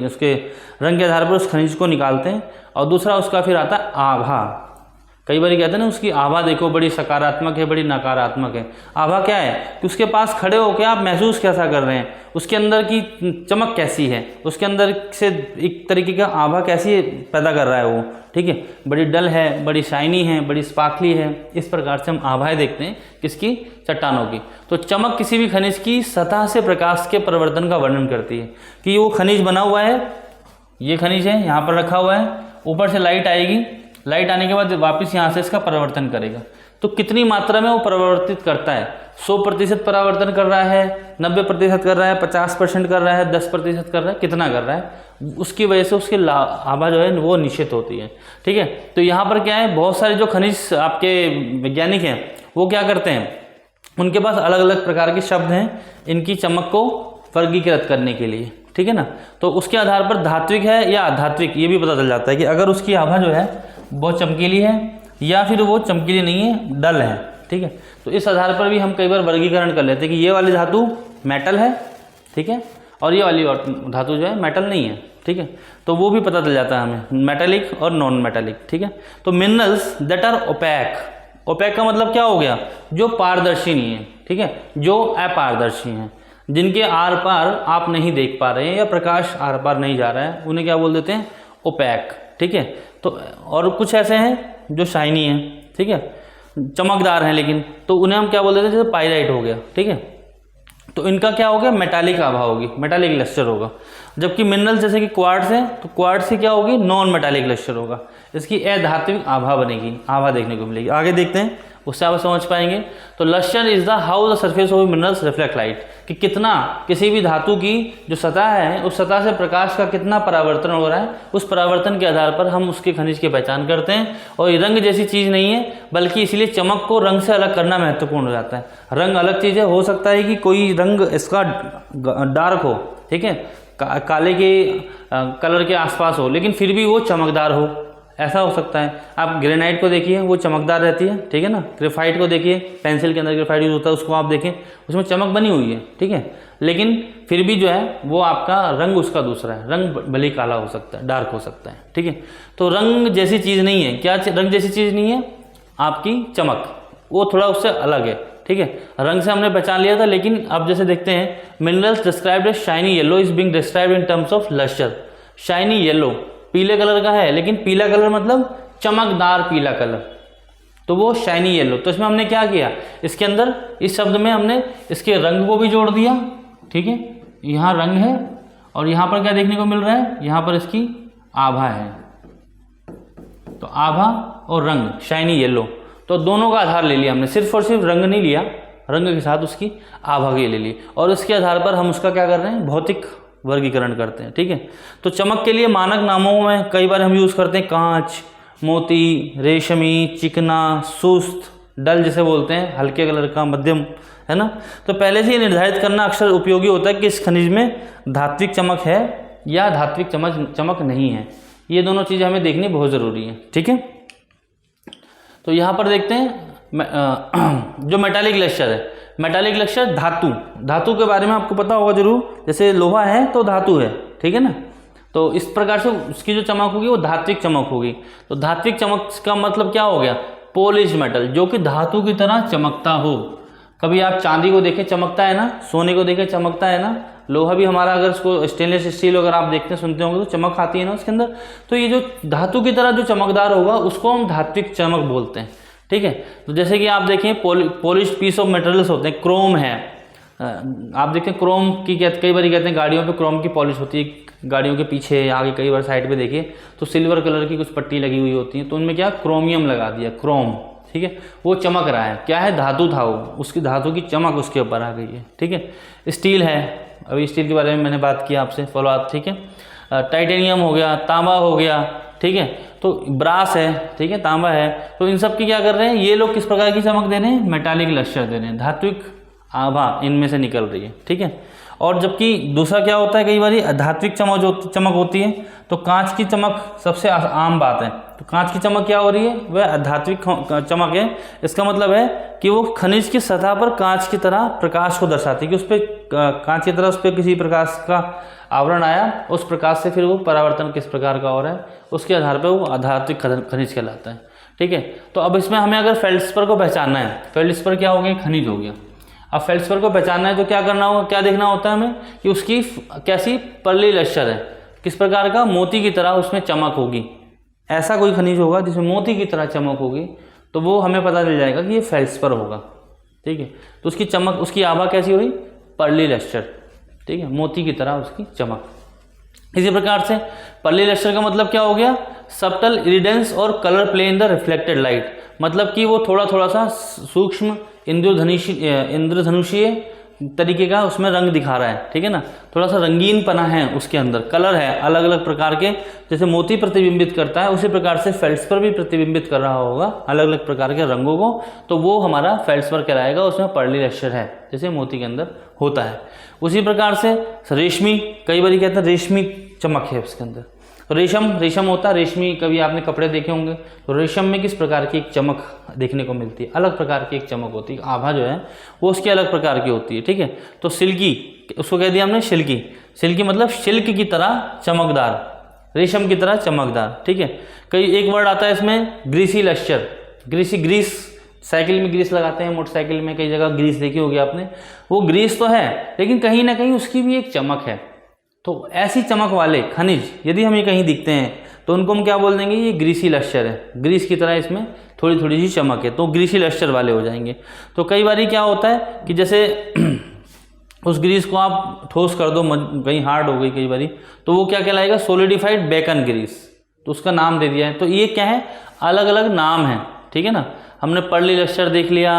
उसके रंग के आधार पर उस खनिज को निकालते हैं। और दूसरा उसका फिर आता है आभा। कई बार कहते हैं ना उसकी आभा देखो बड़ी सकारात्मक है, बड़ी नकारात्मक है। आभा क्या है कि उसके पास खड़े होकर आप महसूस कैसा कर रहे हैं, उसके अंदर की चमक कैसी है, उसके अंदर से एक तरीके का आभा कैसी पैदा कर रहा है वो। ठीक है, बड़ी डल है, बड़ी शाइनी है, बड़ी स्पार्कली है, इस प्रकार से हम आभाएं देखते हैं किसकी, चट्टानों की। तो चमक किसी भी खनिज की सतह से प्रकाश के परिवर्तन का वर्णन करती है कि वो खनिज बना हुआ है, ये खनिज है यहाँ पर रखा हुआ है, ऊपर से लाइट आएगी, लाइट आने के बाद वापस यहाँ से इसका परिवर्तन करेगा, तो कितनी मात्रा में वो परिवर्तित करता है। 100% परावर्तन कर रहा है, 90% कर रहा है, 50% कर रहा है, 10% कर रहा है, कितना कर रहा है, उसकी वजह से उसकी आभा जो है वो निश्चित होती है। ठीक है, तो यहाँ पर क्या है, बहुत सारे जो खनिज आपके वैज्ञानिक हैं वो क्या करते हैं, उनके पास अलग अलग प्रकार के शब्द हैं इनकी चमक को वर्गीकृत करने के लिए। ठीक है ना, तो उसके आधार पर धात्विक है या अधात्विक ये भी पता चल जाता है कि अगर उसकी आभा जो है बहुत चमकीली है या फिर वो चमकीली नहीं है, डल है। ठीक है, तो इस आधार पर भी हम कई बार वर्गीकरण कर लेते हैं कि ये वाली धातु मेटल है, ठीक है, और ये वाली धातु जो है मेटल नहीं है। ठीक है, तो वो भी पता चल जाता है हमें, मेटेलिक और नॉन मेटेलिक। ठीक है, तो minerals that are opaque. Opaque का मतलब क्या हो गया, जो पारदर्शी नहीं है। ठीक है, जो अपारदर्शी हैं, जिनके आर पार आप नहीं देख पा रहे हैं या प्रकाश आर पार नहीं जा रहा है, उन्हें क्या बोल देते हैं, ओपैक। ठीक है, तो और कुछ ऐसे हैं जो शाइनी हैं, ठीक है, चमकदार हैं, लेकिन तो उन्हें हम क्या बोल देते हैं, जैसे पाइराइट हो गया। ठीक है, तो इनका क्या हो गया, मेटालिक आभा होगी, मेटालिक लस्टर होगा। जबकि मिनरल जैसे कि क्वार्ट्ज है, तो क्वार्ट्ज से क्या होगी, नॉन मेटालिक लस्टर होगा, इसकी अधात्विक आभा बनेगी, आभा देखने को मिलेगी। आगे देखते हैं, उससे आप समझ पाएंगे। तो lustre is the how the surface of minerals reflect light, कि कितना किसी भी धातु की जो सतह है उस सतह से प्रकाश का कितना परावर्तन हो रहा है, उस परावर्तन के आधार पर हम उसके खनिज की पहचान करते हैं। और ये रंग जैसी चीज़ नहीं है, बल्कि इसीलिए चमक को रंग से अलग करना महत्वपूर्ण हो जाता है। रंग अलग चीज़ है, हो सकता है कि कोई रंग इसका डार्क हो, ठीक है, काले के कलर के आसपास हो, लेकिन फिर भी वो चमकदार हो, ऐसा हो सकता है। आप ग्रेनाइट को देखिए, वो चमकदार रहती है, ठीक है ना। ग्रेफाइट को देखिए, पेंसिल के अंदर ग्रेफाइट यूज होता है, उसको आप देखें, उसमें चमक बनी हुई है, ठीक है, लेकिन फिर भी जो है वो आपका रंग उसका दूसरा है, रंग भले काला हो सकता है, डार्क हो सकता है, ठीक है। तो रंग जैसी चीज़ नहीं है, क्या रंग जैसी चीज़ नहीं है, आपकी चमक, वो थोड़ा उससे अलग है, ठीक है। रंग से हमने पहचान लिया था, लेकिन अब जैसे देखते हैं, minerals described as shiny yellow is being described in terms of lustre. Shiny yellow पीले कलर का है, लेकिन पीला कलर मतलब चमकदार पीला कलर, तो वो शाइनी येलो। तो इसमें हमने क्या किया, इसके अंदर इस शब्द में हमने इसके रंग को भी जोड़ दिया, ठीक है। यहाँ रंग है और यहाँ पर क्या देखने को मिल रहा है, यहाँ पर इसकी आभा है, तो आभा और रंग शाइनी येलो, तो दोनों का आधार ले लिया हमने, सिर्फ और सिर्फ रंग नहीं लिया, रंग के साथ उसकी आभा भी ले ली, और इसके आधार पर हम उसका क्या कर रहे हैं, भौतिक वर्गीकरण करते हैं, ठीक है। तो चमक के लिए मानक नामों में कई बार हम यूज़ करते हैं कांच, मोती, रेशमी, चिकना, सुस्त, डल जिसे बोलते हैं, हल्के कलर का, मध्यम, है ना। तो पहले से ही निर्धारित करना अक्सर उपयोगी होता है कि इस खनिज में धात्विक चमक है या धात्विक चमक नहीं है। ये दोनों चीज़ें हमें देखनी बहुत ज़रूरी है, ठीक है। तो यहाँ पर देखते हैं जो मेटालिक लस्टर है, मेटालिक लक्ष्यर धातु, धातु के बारे में आपको पता होगा जरूर, जैसे लोहा है तो धातु है, ठीक है ना। तो इस प्रकार से उसकी जो चमक होगी वो धात्विक चमक होगी। तो धात्विक चमक का मतलब क्या हो गया, पॉलिश मेटल, जो कि धातु की तरह चमकता हो। कभी आप चांदी को देखें चमकता है ना, सोने को देखें चमकता है ना, लोहा भी हमारा अगर उसको स्टेनलेस स्टील अगर आप देखते सुनते होंगे तो चमक आती है ना उसके अंदर। तो ये जो धातु की तरह जो चमकदार होगा उसको हम धात्विक चमक बोलते हैं, ठीक है। तो जैसे कि आप देखें पॉलिश्ड पीस ऑफ मटेरियल्स होते हैं, क्रोम है, आप देखें क्रोम की कई बार कहते हैं गाड़ियों पे क्रोम की पॉलिश होती है, गाड़ियों के पीछे आगे कई बार साइड पे देखिए तो सिल्वर कलर की कुछ पट्टी लगी हुई होती है, तो उनमें क्या क्रोमियम लगा दिया, क्रोम, ठीक है, वो चमक रहा है, क्या है, धातु था वो, उसकी धातु की चमक उसके ऊपर आ गई है, ठीक है। स्टील है, अभी स्टील के बारे में मैंने बात की आपसे, फॉलो आप, ठीक है। टाइटेनियम हो गया, तांबा हो गया, ठीक है, तो ब्रास है, ठीक है, तांबा है, तो इन सब की क्या कर रहे हैं ये लोग, किस प्रकार की चमक दे रहे हैं, मेटालिक लक्ष्यर दे रहे हैं, धात्विक आभा इनमें से निकल रही है, ठीक है। और जबकि दूसरा क्या होता है, कई बार अधात्विक चमक होती है, तो कांच की चमक सबसे आम बात है। तो कांच की चमक क्या हो रही है, वह अधात्विक चमक है। इसका मतलब है कि वो खनिज की सतह पर कांच की तरह प्रकाश को दर्शाती है, कि उस पर कांच की तरह उस पर किसी प्रकाश का आवरण आया, उस प्रकाश से फिर वो परावर्तन किस प्रकार का हो रहा है, उसके आधार पर वो अधात्विक खनिज कहलाता है, ठीक है। तो अब इसमें हमें अगर फेल्ड्स्पर को पहचानना है, फेल्ड्स्पर क्या हो गया, खनिज हो गया। अब फेल्ड्स्पर को पहचानना है तो क्या करना होगा, क्या देखना होता है हमें कि उसकी कैसी पर्ली लश्यर है, किस प्रकार का, मोती की तरह उसमें चमक होगी। ऐसा कोई खनिज होगा जिसमें मोती की तरह चमक होगी तो वो हमें पता चल जाएगा कि ये फेल्ड्स्पर होगा, ठीक है। तो उसकी चमक, उसकी आभा कैसी हुई, पर्ली लश्यर, ठीक है, मोती की तरह उसकी चमक। इसी प्रकार से पर्ली लश्यर का मतलब क्या हो गया, सबटल इरिडेंस और colour play in the reflected light, मतलब कि वो थोड़ा थोड़ा सा सूक्ष्म इंद्रधनुषीय तरीके का उसमें रंग दिखा रहा है, ठीक है ना, थोड़ा सा रंगीन पना है उसके अंदर, कलर है अलग अलग प्रकार के, जैसे मोती प्रतिबिंबित करता है उसी प्रकार से फेल्ड्स्पर भी प्रतिबिंबित कर रहा होगा अलग अलग प्रकार के रंगों को, तो वो हमारा फेल्ड्स्पर कहलाएगा, उसमें पर्ली लश्यर है जैसे मोती के अंदर होता है। उसी प्रकार से रेशमी, कई बार कहते हैं रेशमी चमक है उसके अंदर, रेशम होता है, रेशमी कभी आपने कपड़े देखे होंगे, तो रेशम में किस प्रकार की एक चमक देखने को मिलती है, अलग प्रकार की एक चमक होती है, आभा जो है वो उसकी अलग प्रकार की होती है, ठीक है। तो सिल्की, उसको कह दिया हमने सिल्की मतलब सिल्क की तरह चमकदार, रेशम की तरह चमकदार, ठीक है। कई एक वर्ड आता है इसमें ग्रीसी लश्यर, ग्रीस, साइकिल में ग्रीस लगाते हैं, मोटरसाइकिल में कई जगह ग्रीस देखी होगी आपने, वो ग्रीस तो है लेकिन कहीं ना कहीं उसकी भी एक चमक है। तो ऐसी चमक वाले खनिज यदि हमें कहीं दिखते हैं तो उनको हम क्या बोल देंगे, ये ग्रीसी लश्यर है, ग्रीस की तरह इसमें थोड़ी थोड़ी सी चमक है, तो ग्रीसी लश्यर वाले हो जाएंगे। तो कई बार क्या होता है कि जैसे उस ग्रीस को आप ठोस कर दो, कहीं हार्ड हो गई कई बार, तो वो क्या कहलाएगा, सोलिडिफाइड बेकन ग्रीस, तो उसका नाम दे दिया है। तो ये क्या है, अलग अलग नाम है, ठीक है ना। हमने पर्ली लश्यर देख लिया,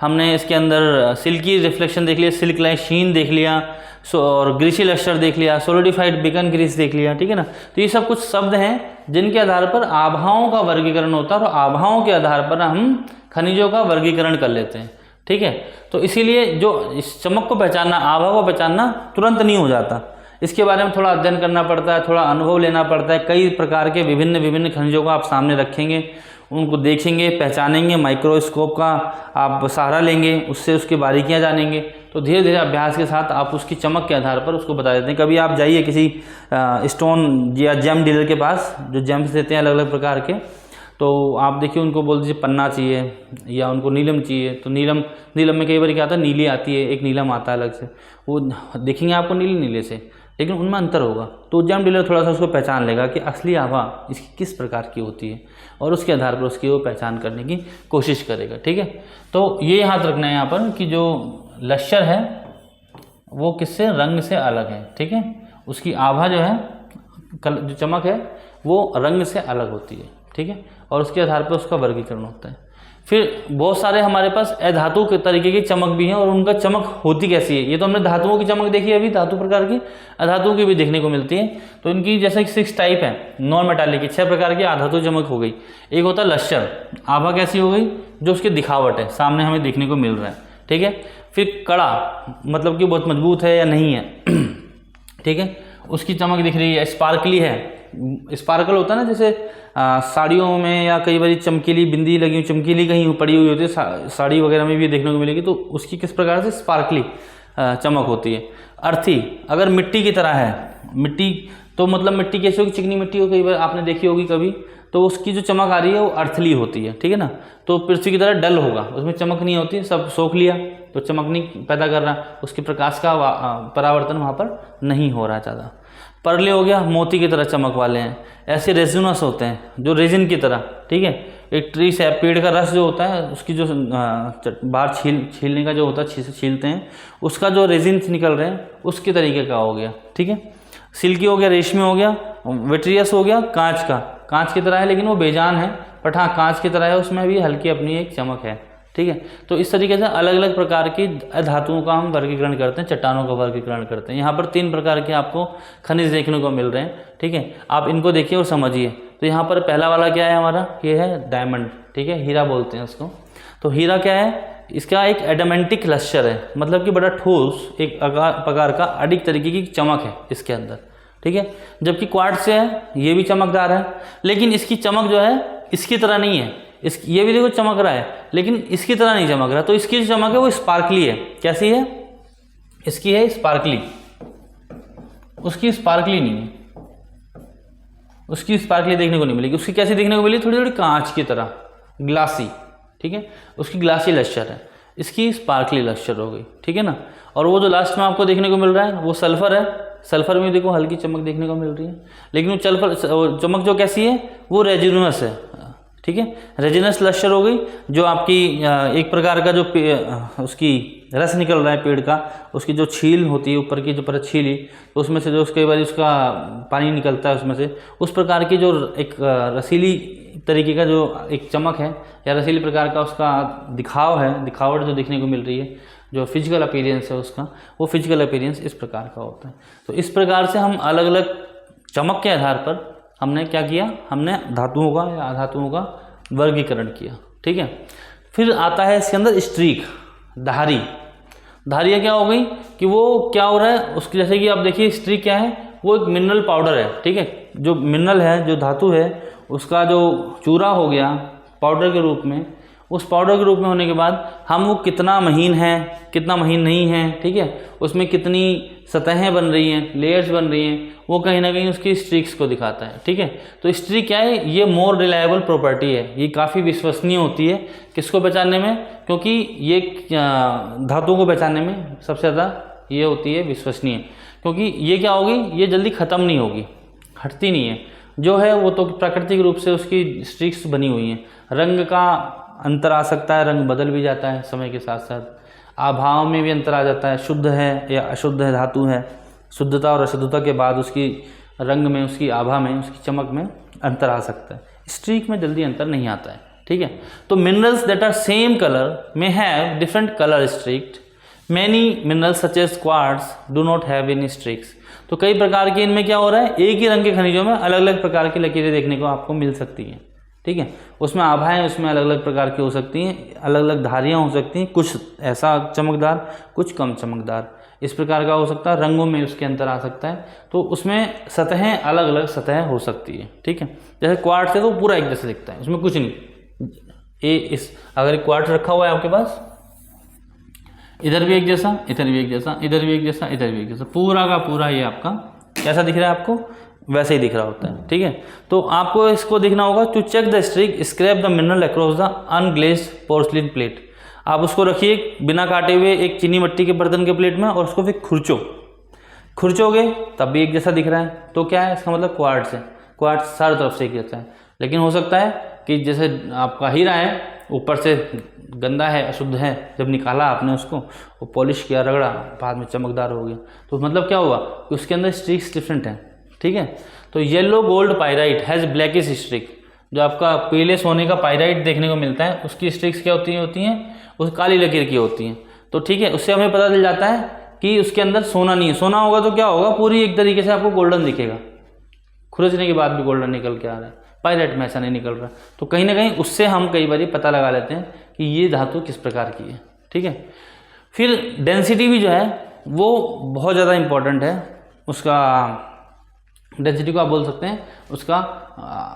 हमने इसके अंदर सिल्की रिफ्लेक्शन देख लिया, सिल्क लाइक शीन देख लिया, और ग्रीसी लश्यर देख लिया, सोलिडिफाइड बेकन ग्रीस देख लिया, ठीक है ना। तो ये सब कुछ शब्द हैं जिनके आधार पर आभाओं का वर्गीकरण होता है और आभाओं के आधार पर हम खनिजों का वर्गीकरण कर लेते हैं, ठीक है। तो इसीलिए जो इस चमक को पहचानना, आभा को पहचानना तुरंत नहीं हो जाता, इसके बारे में थोड़ा अध्ययन करना पड़ता है, थोड़ा अनुभव लेना पड़ता है। कई प्रकार के विभिन्न खनिजों को आप सामने रखेंगे, उनको देखेंगे, पहचानेंगे, माइक्रोस्कोप का आप सहारा लेंगे, उससे उसकी बारीकियां जानेंगे, तो धीरे धीरे अभ्यास के साथ आप उसकी चमक के आधार पर उसको बता देते हैं। कभी आप जाइए किसी स्टोन या जेम डीलर के पास, जो जेम्स देते हैं अलग अलग प्रकार के, तो आप देखिए उनको बोल दीजिए पन्ना चाहिए या उनको नीलम चाहिए, तो नीलम में कई बार क्या आता है, नीली आती है, एक नीलम आता है अलग से, वो देखेंगे आपको नीले से, लेकिन उनमें अंतर होगा। तो जेम डीलर थोड़ा सा उसको पहचान लेगा कि असली आभा इसकी किस प्रकार की होती है, और उसके आधार पर उसकी वो पहचान करने की कोशिश करेगा, ठीक है। तो ये याद रखना है यहाँ पर कि जो लश्यर है वो किससे, रंग से अलग है, ठीक है। उसकी आभा जो है, जो चमक है वो रंग से अलग होती है, ठीक है, और उसके आधार पर उसका वर्गीकरण होता है। फिर बहुत सारे हमारे पास अधातु के तरीके की चमक भी हैं, और उनका चमक होती कैसी है, ये तो हमने धातुओं की चमक देखी है अभी, धातु प्रकार की, अधातु की भी देखने को मिलती है। तो इनकी जैसे 6 टाइप है, नॉन मेटालिक की 6 प्रकार की अधातु चमक हो गई। एक होता है लश्यर, आभा कैसी हो गई, जो उसकी दिखावट है, सामने हमें देखने को मिल रहा है, ठीक है। फिर कड़ा, मतलब कि बहुत मजबूत है या नहीं है, ठीक है, उसकी चमक दिख रही है। स्पार्कली है, स्पार्कल होता है ना, जैसे साड़ियों में या कई बार चमकीली बिंदी लगी हुई, चमकीली कहीं पड़ी हुई होती है, साड़ी वगैरह में भी देखने को मिलेगी, तो उसकी किस प्रकार से स्पार्कली चमक होती है। अर्थी, अगर मिट्टी की तरह है, मिट्टी तो मतलब मिट्टी कैसे होगी, चिकनी मिट्टी हो, कई बार आपने देखी होगी कभी, तो उसकी जो चमक आ रही है वो अर्थली होती है, ठीक है ना। तो पृथ्वी की तरह डल होगा, उसमें चमक नहीं होती, सब सोख लिया तो चमक नहीं पैदा कर रहा, उसके प्रकाश का परावर्तन वहाँ पर नहीं हो रहा ज़्यादा। परले हो गया, मोती की तरह चमक वाले हैं। ऐसे रेजिनस होते हैं जो रेजिन की तरह, ठीक है। एक ट्री से पेड़ का रस जो होता है, उसकी जो बाहर छीलने का जो होता है, छीलते हैं, उसका जो रेजिन निकल रहे हैं उसके तरीके का हो गया, ठीक है। सिल्की हो गया, रेशमी हो गया। विट्रियस हो गया, कांच की तरह है लेकिन वो बेजान है, बट हाँ कांच की तरह है, उसमें भी हल्की अपनी एक चमक है, ठीक है। तो इस तरीके से अलग अलग प्रकार की धातुओं का हम वर्गीकरण करते हैं, चट्टानों का वर्गीकरण करते हैं। यहाँ पर 3 प्रकार के आपको खनिज देखने को मिल रहे हैं, ठीक है। आप इनको देखिए और समझिए। तो यहाँ पर पहला वाला क्या है हमारा, ये है डायमंड, ठीक है, हीरा बोलते हैं उसको। तो हीरा क्या है, इसका एक एडामेंटिक लश्कर है, मतलब कि बड़ा ठोस एक प्रकार का अडिग तरीके की चमक है इसके अंदर, ठीक है। जबकि क्वार्ट्ज से है, ये भी चमकदार है, लेकिन इसकी चमक जो है इसकी तरह नहीं है। ये भी देखो चमक रहा है, लेकिन इसकी तरह नहीं चमक रहा। तो इसकी जो चमक है वो स्पार्कली है। कैसी है, इसकी है स्पार्कली, उसकी स्पार्कली नहीं है, उसकी स्पार्कली देखने को नहीं मिलेगी। उसकी कैसी देखने को मिली, थोड़ी थोड़ी कांच की तरह, ग्लासी, ठीक है, उसकी ग्लासी लश्कर है, इसकी स्पार्कली लश्कर हो गई, ठीक है ना। और वो जो लास्ट में आपको देखने को मिल रहा है वो सल्फर है। सल्फर में देखो हल्की चमक देखने को मिल रही है, लेकिन वो चमक जो कैसी है वो रेजिनस है, ठीक है, रेजिनस लश्कर हो गई। जो आपकी एक प्रकार का जो उसकी रस निकल रहा है पेड़ का, उसकी जो छील होती है ऊपर की जो परत छीली, तो उसमें से जो कई बार उसका पानी निकलता है उसमें से, उस प्रकार की जो एक रसीली तरीके का जो एक चमक है या रसीली प्रकार का उसका दिखावट जो देखने को मिल रही है, जो फिजिकल अपीयरेंस है उसका, वो फिजिकल अपीयरेंस इस प्रकार का होता है। तो इस प्रकार से हम अलग अलग चमक के आधार पर हमने क्या किया, हमने धातुओं का या अधातुओं का वर्गीकरण किया, ठीक है। फिर आता है इसके अंदर स्ट्रीक, धारी। धारियाँ क्या हो गई कि वो क्या हो रहा है उसकी, जैसे कि आप देखिए स्ट्रीक क्या है, वो एक मिनरल पाउडर है, ठीक है। जो मिनरल है, जो धातु है, उसका जो चूरा हो गया पाउडर के रूप में, उस पाउडर के रूप में होने के बाद हम वो कितना महीन है कितना महीन नहीं है, ठीक है, उसमें कितनी सतहें बन रही हैं, लेयर्स बन रही हैं, वो कहीं ना कहीं उसकी स्ट्रीक्स को दिखाता है, ठीक है। तो स्ट्रीक क्या है, ये मोर रिलायबल प्रॉपर्टी है, ये काफ़ी विश्वसनीय होती है किसको पहचानने में, क्योंकि ये धातुओं को पहचानने में सबसे ज़्यादा ये होती है विश्वसनीय, क्योंकि ये क्या होगी, ये जल्दी ख़त्म नहीं होगी, हटती नहीं है, जो है वो तो प्राकृतिक रूप से उसकी स्ट्रीक्स बनी हुई हैं। रंग का अंतर आ सकता है, रंग बदल भी जाता है समय के साथ साथ, आभाव में भी अंतर आ जाता है, शुद्ध है या अशुद्ध है धातु है, शुद्धता और अशुद्धता के बाद उसकी रंग में, उसकी आभा में, उसकी चमक में अंतर आ सकता है। स्ट्रीक में जल्दी अंतर नहीं आता है, ठीक है। तो minerals that are same colour may have different colour streaked, many minerals such as quartz do not have any streaks. तो कई प्रकार के इनमें क्या हो रहा है, एक ही रंग के खनिजों में अलग अलग प्रकार की लकीरें देखने को आपको मिल सकती हैं, ठीक है। उसमें आभाएं उसमें अलग अलग प्रकार की हो सकती हैं, अलग अलग धारियाँ हो सकती हैं, कुछ ऐसा चमकदार, कुछ कम चमकदार, इस प्रकार का हो सकता है। रंगों में उसके अंतर आ सकता है, तो उसमें सतहें अलग अलग सतहें हो सकती है, ठीक है। जैसे क्वार्ट्ज है तो पूरा एक जैसा दिखता है, उसमें कुछ नहीं, अगर क्वार्ट्ज रखा हुआ है आपके पास, इधर भी एक जैसा, इधर भी एक जैसा, इधर भी एक जैसा, इधर भी एक जैसा, पूरा का पूरा ये आपका कैसा दिख रहा है, आपको वैसे ही दिख रहा होता है, ठीक है। तो आपको इसको देखना होगा, to check the streak scrap the mineral across the unglazed porcelain plate. आप उसको रखिए बिना काटे हुए एक चीनी मिट्टी के बर्तन के प्लेट में, और उसको फिर खुरचोगे तब भी एक जैसा दिख रहा है, तो क्या है, इसका मतलब क्वार्ट्ज है। क्वार्ट्ज चारों तरफ से एक जैसा है, लेकिन हो सकता है कि जैसे आपका हीरा है, ऊपर से गंदा है, अशुद्ध है, जब निकाला आपने उसको, वो पॉलिश किया, रगड़ा, बाद में चमकदार हो गया, तो मतलब क्या हुआ कि उसके अंदर स्ट्रीक्स डिफरेंट हैं, ठीक है। तो yellow gold pyrite has blackish streak, जो आपका पीले सोने का पायराइट देखने को मिलता है, उसकी स्ट्रिक्स क्या होती हैं, उस काली लकीर की होती हैं, तो ठीक है। उससे हमें पता चल जाता है कि उसके अंदर सोना नहीं है। सोना होगा तो क्या होगा, पूरी एक तरीके से आपको गोल्डन दिखेगा, खुरचने के बाद भी गोल्डन निकल के आ रहा है, पायराइट में ऐसा नहीं निकल रहा। तो कहीं ना कहीं उससे हम कई बार पता लगा लेते हैं कि ये धातु किस प्रकार की है, ठीक है। फिर डेंसिटी भी जो है वो बहुत ज़्यादा इम्पॉर्टेंट है, उसका डेंसिटी को आप बोल सकते हैं उसका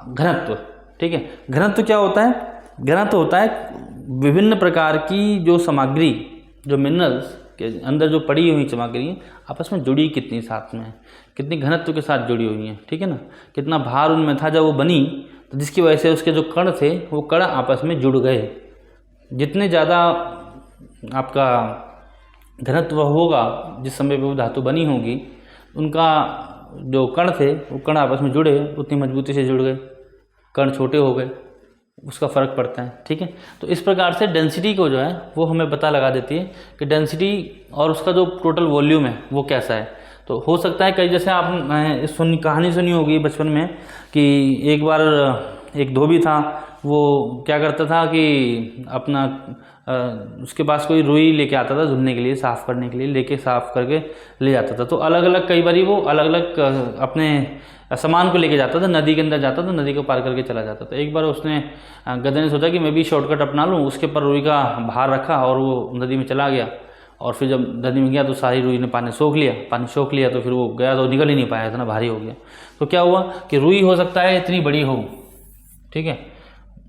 घनत्व। ठीक है, घनत्व क्या होता है? घनत्व होता है विभिन्न प्रकार की जो सामग्री, जो मिनरल्स के अंदर जो पड़ी हुई सामग्री आपस में जुड़ी कितनी साथ में, कितनी घनत्व के साथ जुड़ी हुई हैं। ठीक है ना, कितना भार उनमें था जब वो बनी, तो जिसकी वजह से उसके जो कण थे वो कण आपस में जुड़ गए। जितने ज़्यादा आपका घनत्व होगा जिस समय पे वो धातु बनी होगी, उनका जो कण थे वो कण आपस में जुड़े, उतनी मजबूती से जुड़ गए, कण छोटे हो गए, उसका फ़र्क पड़ता है। ठीक है, तो इस प्रकार से डेंसिटी को जो है वो हमें पता लगा देती है कि डेंसिटी और उसका जो टोटल वॉल्यूम है वो कैसा है। तो हो सकता है कई, जैसे आप कहानी सुनी होगी बचपन में कि एक बार एक धोबी था, वो क्या करता था कि अपना उसके पास कोई रुई लेके आता था धुलने के लिए, साफ़ करने के लिए लेके साफ़ करके ले जाता था। तो अलग अलग कई बार वो अलग अलग अपने सामान को लेके जाता था, नदी के अंदर जाता था, नदी को पार करके चला जाता था। एक बार उसने गधे ने सोचा कि मैं भी शॉर्टकट अपना लूँ, उसके ऊपर रुई का भार रखा और वो नदी में चला गया। और फिर जब नदी में गया तो सारी रुई ने पानी सोख लिया, तो फिर वो गया तो निकल ही नहीं पाया, इतना भारी हो गया। तो क्या हुआ कि रुई हो सकता है इतनी बड़ी हो, ठीक है,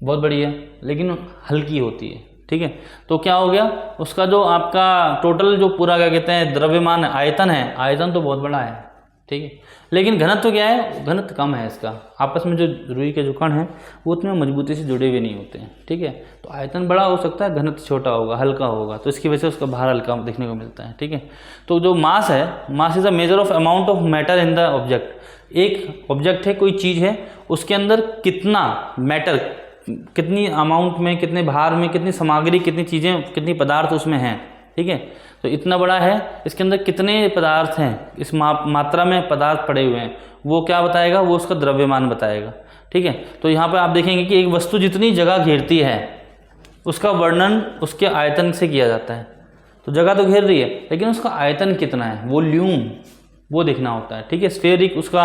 बहुत बड़ी है, लेकिन हल्की होती है। ठीक है, तो क्या हो गया, उसका जो आपका टोटल जो पूरा क्या कहते हैं द्रव्यमान आयतन है, आयतन तो बहुत बड़ा है। ठीक है, लेकिन घनत्व क्या है, घनत्व कम है इसका। आपस में जो रुई के जो कण हैं वो उतने मजबूती से जुड़े हुए नहीं होते हैं। ठीक है, तो आयतन बड़ा हो सकता है, घनत्व छोटा होगा, हल्का होगा, तो इसकी वजह से उसका भार हल्का देखने को मिलता है। ठीक है, तो जो मास है, mass is a measure of amount of matter in the object. एक ऑब्जेक्ट है, कोई चीज़ है, उसके अंदर कितना मैटर, कितनी अमाउंट में, कितने भार में, कितनी सामग्री, कितनी चीज़ें, कितनी पदार्थ उसमें हैं। ठीक है, तो इतना बड़ा है, इसके अंदर कितने पदार्थ हैं, इस मात्रा में पदार्थ पड़े हुए हैं, वो क्या बताएगा, वो उसका द्रव्यमान बताएगा। ठीक है, तो यहाँ पे आप देखेंगे कि एक वस्तु जितनी जगह घेरती है उसका वर्णन उसके आयतन से किया जाता है। तो जगह तो घेर रही है, लेकिन उसका आयतन कितना है, वॉल्यूम, वो देखना होता है। ठीक है, स्फेरिक उसका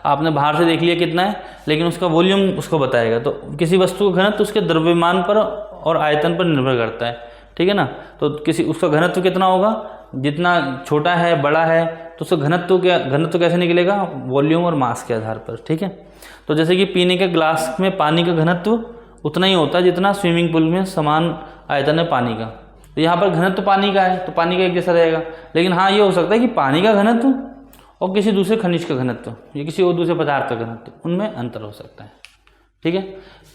आपने बाहर से देख लिया कितना है, लेकिन उसका वॉल्यूम उसको बताएगा। तो किसी वस्तु का घनत्व उसके द्रव्यमान पर और आयतन पर निर्भर करता है। ठीक है ना, तो किसी उसका घनत्व कितना होगा, जितना छोटा है, बड़ा है, तो उसका घनत्व कैसे निकलेगा, वॉल्यूम और मास के आधार पर। ठीक है, तो जैसे कि पीने के ग्लास में पानी का घनत्व उतना ही होता है जितना स्विमिंग पूल में समान आयतन है पानी का। तो यहाँ पर घनत्व पानी का है तो पानी का एक जैसा रहेगा, लेकिन हाँ ये हो सकता है कि पानी का घनत्व और किसी दूसरे खनिज का घनत्व या किसी और दूसरे पदार्थ का घनत्व, उनमें अंतर हो सकता है। ठीक है,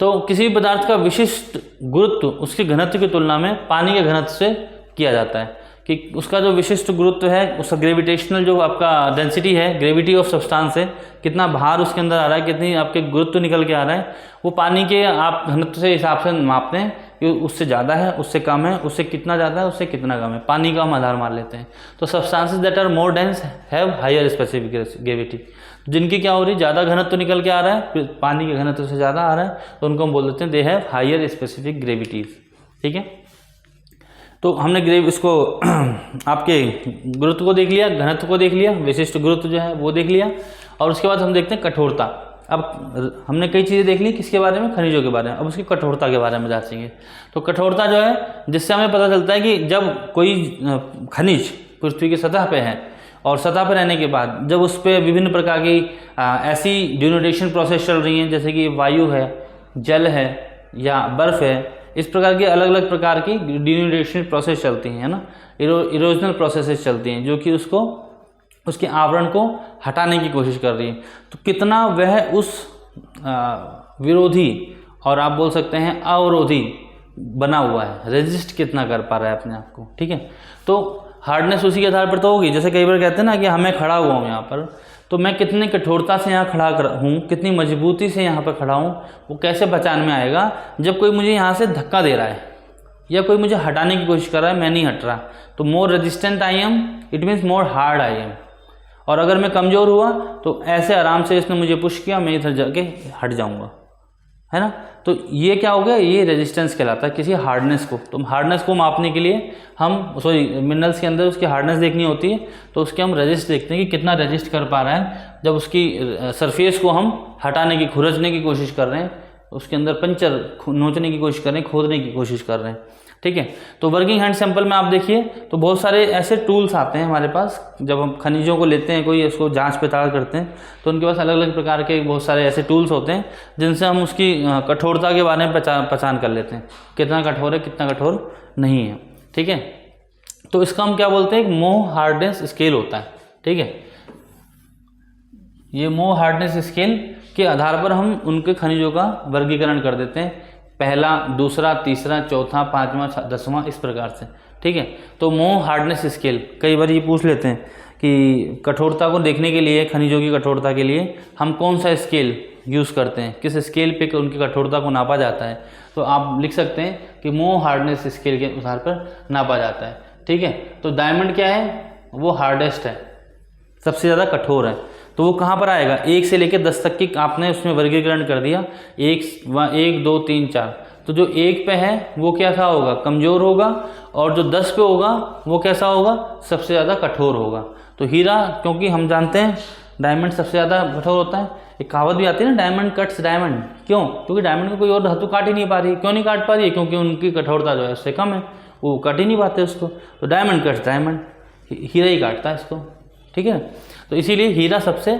तो किसी भी पदार्थ का विशिष्ट गुरुत्व उसके घनत्व की तुलना में पानी के घनत्व से किया जाता है कि उसका जो विशिष्ट गुरुत्व है, उसका ग्रेविटेशनल जो आपका डेंसिटी है, ग्रेविटी ऑफ सब्सटेंस है, कितना भार उसके अंदर आ रहा है, कितनी आपके गुरुत्व निकल के आ रहा है, वो पानी के आप घनत्व से हिसाब से मापते हैं कि उससे ज़्यादा है, उससे कम है, उससे कितना ज़्यादा है, उससे कितना कम है, पानी का हम आधार मान लेते हैं। तो substances that are more dense have higher specific gravity, जिनकी क्या हो रही है, ज़्यादा घनत्व निकल के आ रहा है, पानी के घनत्व से ज़्यादा आ रहा है, तो उनको हम बोल देते हैं they have higher specific gravities. ठीक है, तो हमने इसको आपके गुरुत्व को देख लिया, घनत्व को देख लिया, विशिष्ट गुरुत्व जो है वो देख लिया, और उसके बाद हम देखते हैं कठोरता। अब हमने कई चीज़ें देख ली, किसके बारे में, खनिजों के बारे में, अब उसकी कठोरता के बारे में जांचेंगे। तो कठोरता जो है, जिससे हमें पता चलता है कि जब कोई खनिज पृथ्वी की सतह पे है और सतह पर रहने के बाद जब उस पर विभिन्न प्रकार की ऐसी डिनोटेशन प्रोसेस चल रही हैं, जैसे कि वायु है, जल है या बर्फ़ है, इस प्रकार की अलग अलग प्रकार की डिनोटेशन प्रोसेस चलती हैं, है ना, इरोजनल प्रोसेसेस चलती हैं, जो कि उसके आवरण को हटाने की कोशिश कर रही है। तो कितना वह उस विरोधी और आप बोल सकते हैं अवरोधी बना हुआ है, रेजिस्ट कितना कर पा रहा है अपने आप को। ठीक है, तो हार्डनेस उसी के आधार पर तो होगी। जैसे कई बार कहते हैं ना कि हमें खड़ा हुआ हूँ यहाँ पर, तो मैं कितनी कठोरता से यहाँ खड़ा हूँ, कितनी मजबूती से यहाँ पर खड़ा हूँ, वो कैसे पहचान में आएगा जब कोई मुझे यहाँ से धक्का दे रहा है या कोई मुझे हटाने की कोशिश कर रहा है, मैं नहीं हट रहा। तो more resistant I am, it means more hard I am. और अगर मैं कमज़ोर हुआ तो ऐसे आराम से इसने मुझे पुश किया, मैं इधर जाके हट जाऊँगा, है ना। तो ये क्या हो गया, ये रेजिस्टेंस कहलाता है किसी हार्डनेस को। तो हार्डनेस को मापने के लिए हम मिनरल्स के अंदर उसकी हार्डनेस देखनी होती है, तो उसके हम रेजिस्ट देखते हैं कि कितना रेजिस्ट कर पा रहा है। जब उसकी सरफेस को हम हटाने की, खुरचने की कोशिश कर रहे हैं, उसके अंदर पंचर नोचने की कोशिश कर रहे हैं, खोदने की कोशिश कर रहे हैं, ठीक है। तो वर्किंग हैंड सैंपल में आप देखिए तो बहुत सारे ऐसे टूल्स आते हैं हमारे पास, जब हम खनिजों को लेते हैं, कोई उसको जांच पड़ताल करते हैं, तो उनके पास अलग अलग प्रकार के बहुत सारे ऐसे टूल्स होते हैं जिनसे हम उसकी कठोरता के बारे में पहचान कर लेते हैं, कितना कठोर है कितना कठोर नहीं है, ठीक है। तो इसका हम क्या बोलते हैं, एक मोह हार्डनेस स्केल होता है, ठीक है। ये मोह हार्डनेस स्केल के आधार पर हम उनके खनिजों का वर्गीकरण कर देते हैं, पहला, दूसरा, तीसरा, चौथा, पांचवा, 10वां, इस प्रकार से, ठीक है। तो मोह हार्डनेस स्केल, कई बार ये पूछ लेते हैं कि कठोरता को देखने के लिए, खनिजों की कठोरता के लिए हम कौन सा स्केल यूज़ करते हैं, किस स्केल पे उनकी कठोरता को नापा जाता है, तो आप लिख सकते हैं कि मोह हार्डनेस स्केल के आधार पर नापा जाता है, ठीक है। तो डायमंड क्या है, वो हार्डेस्ट है, सबसे ज़्यादा कठोर है, तो वो कहाँ पर आएगा, 1 से लेकर 10 तक की आपने उसमें वर्गीकरण कर दिया, 1 2 3 4, तो जो 1 पे है वो कैसा होगा, कमज़ोर होगा, और जो 10 पे होगा वो कैसा होगा, सबसे ज़्यादा कठोर होगा। तो हीरा, क्योंकि हम जानते हैं डायमंड सबसे ज़्यादा कठोर होता है, एक कहावत भी आती है ना, डायमंड कट्स डायमंड, क्यों, क्योंकि डायमंड को कोई और धातु काट ही नहीं पा रही है। क्यों नहीं काट पा रही है, क्योंकि उनकी कठोरता जो है उससे कम है, वो काट ही नहीं पाते उसको, तो डायमंड कट्स डायमंड, हीरा ही काटता है इसको, ठीक है। तो इसीलिए हीरा सबसे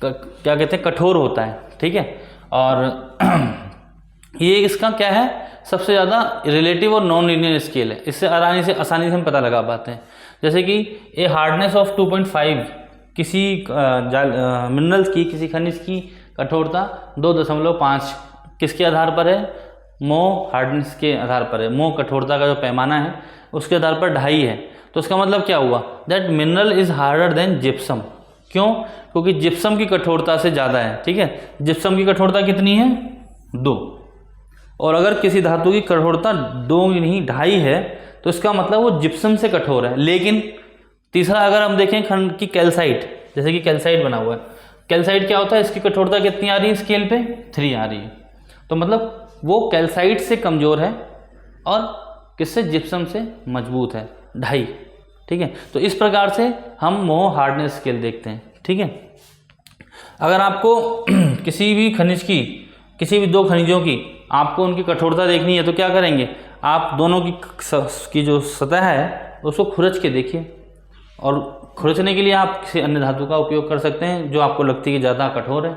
क्या कहते हैं, कठोर होता है, ठीक है। और ये इसका क्या है, सबसे ज़्यादा रिलेटिव और नॉन लीनियर स्केल है, इससे आसानी से हम पता लगा पाते हैं। जैसे कि ए हार्डनेस ऑफ 2.5 किसी मिनरल्स की, किसी खनिज की कठोरता 2.5 किसके आधार पर है, मोह हार्डनेस के आधार पर है, मोह कठोरता का जो पैमाना है उसके आधार पर 2.5 है। तो उसका मतलब क्या हुआ, that mineral is harder than gypsum, क्यों, क्योंकि जिप्सम की कठोरता से ज़्यादा है, ठीक है। जिप्सम की कठोरता कितनी है, 2, और अगर किसी धातु की कठोरता 2 नहीं 2.5 है तो इसका मतलब वो जिप्सम से कठोर है। लेकिन तीसरा अगर हम देखें खंड की कैल्साइट, जैसे कि कैल्साइट बना हुआ है, कैल्साइट क्या होता है, इसकी कठोरता कितनी आ रही है स्केल पे, 3 आ रही है, तो मतलब वो कैल्साइट से कमज़ोर है और किससे, जिप्सम से मजबूत है, 2.5, ठीक है। तो इस प्रकार से हम मोह हार्डनेस स्केल देखते हैं, ठीक है। अगर आपको किसी भी खनिज की, किसी भी 2 खनिजों की आपको उनकी कठोरता देखनी है तो क्या करेंगे, आप दोनों की जो सतह है उसको खुरच के देखिए, और खुरचने के लिए आप किसी अन्य धातु का उपयोग कर सकते हैं जो आपको लगती है कि ज़्यादा कठोर है,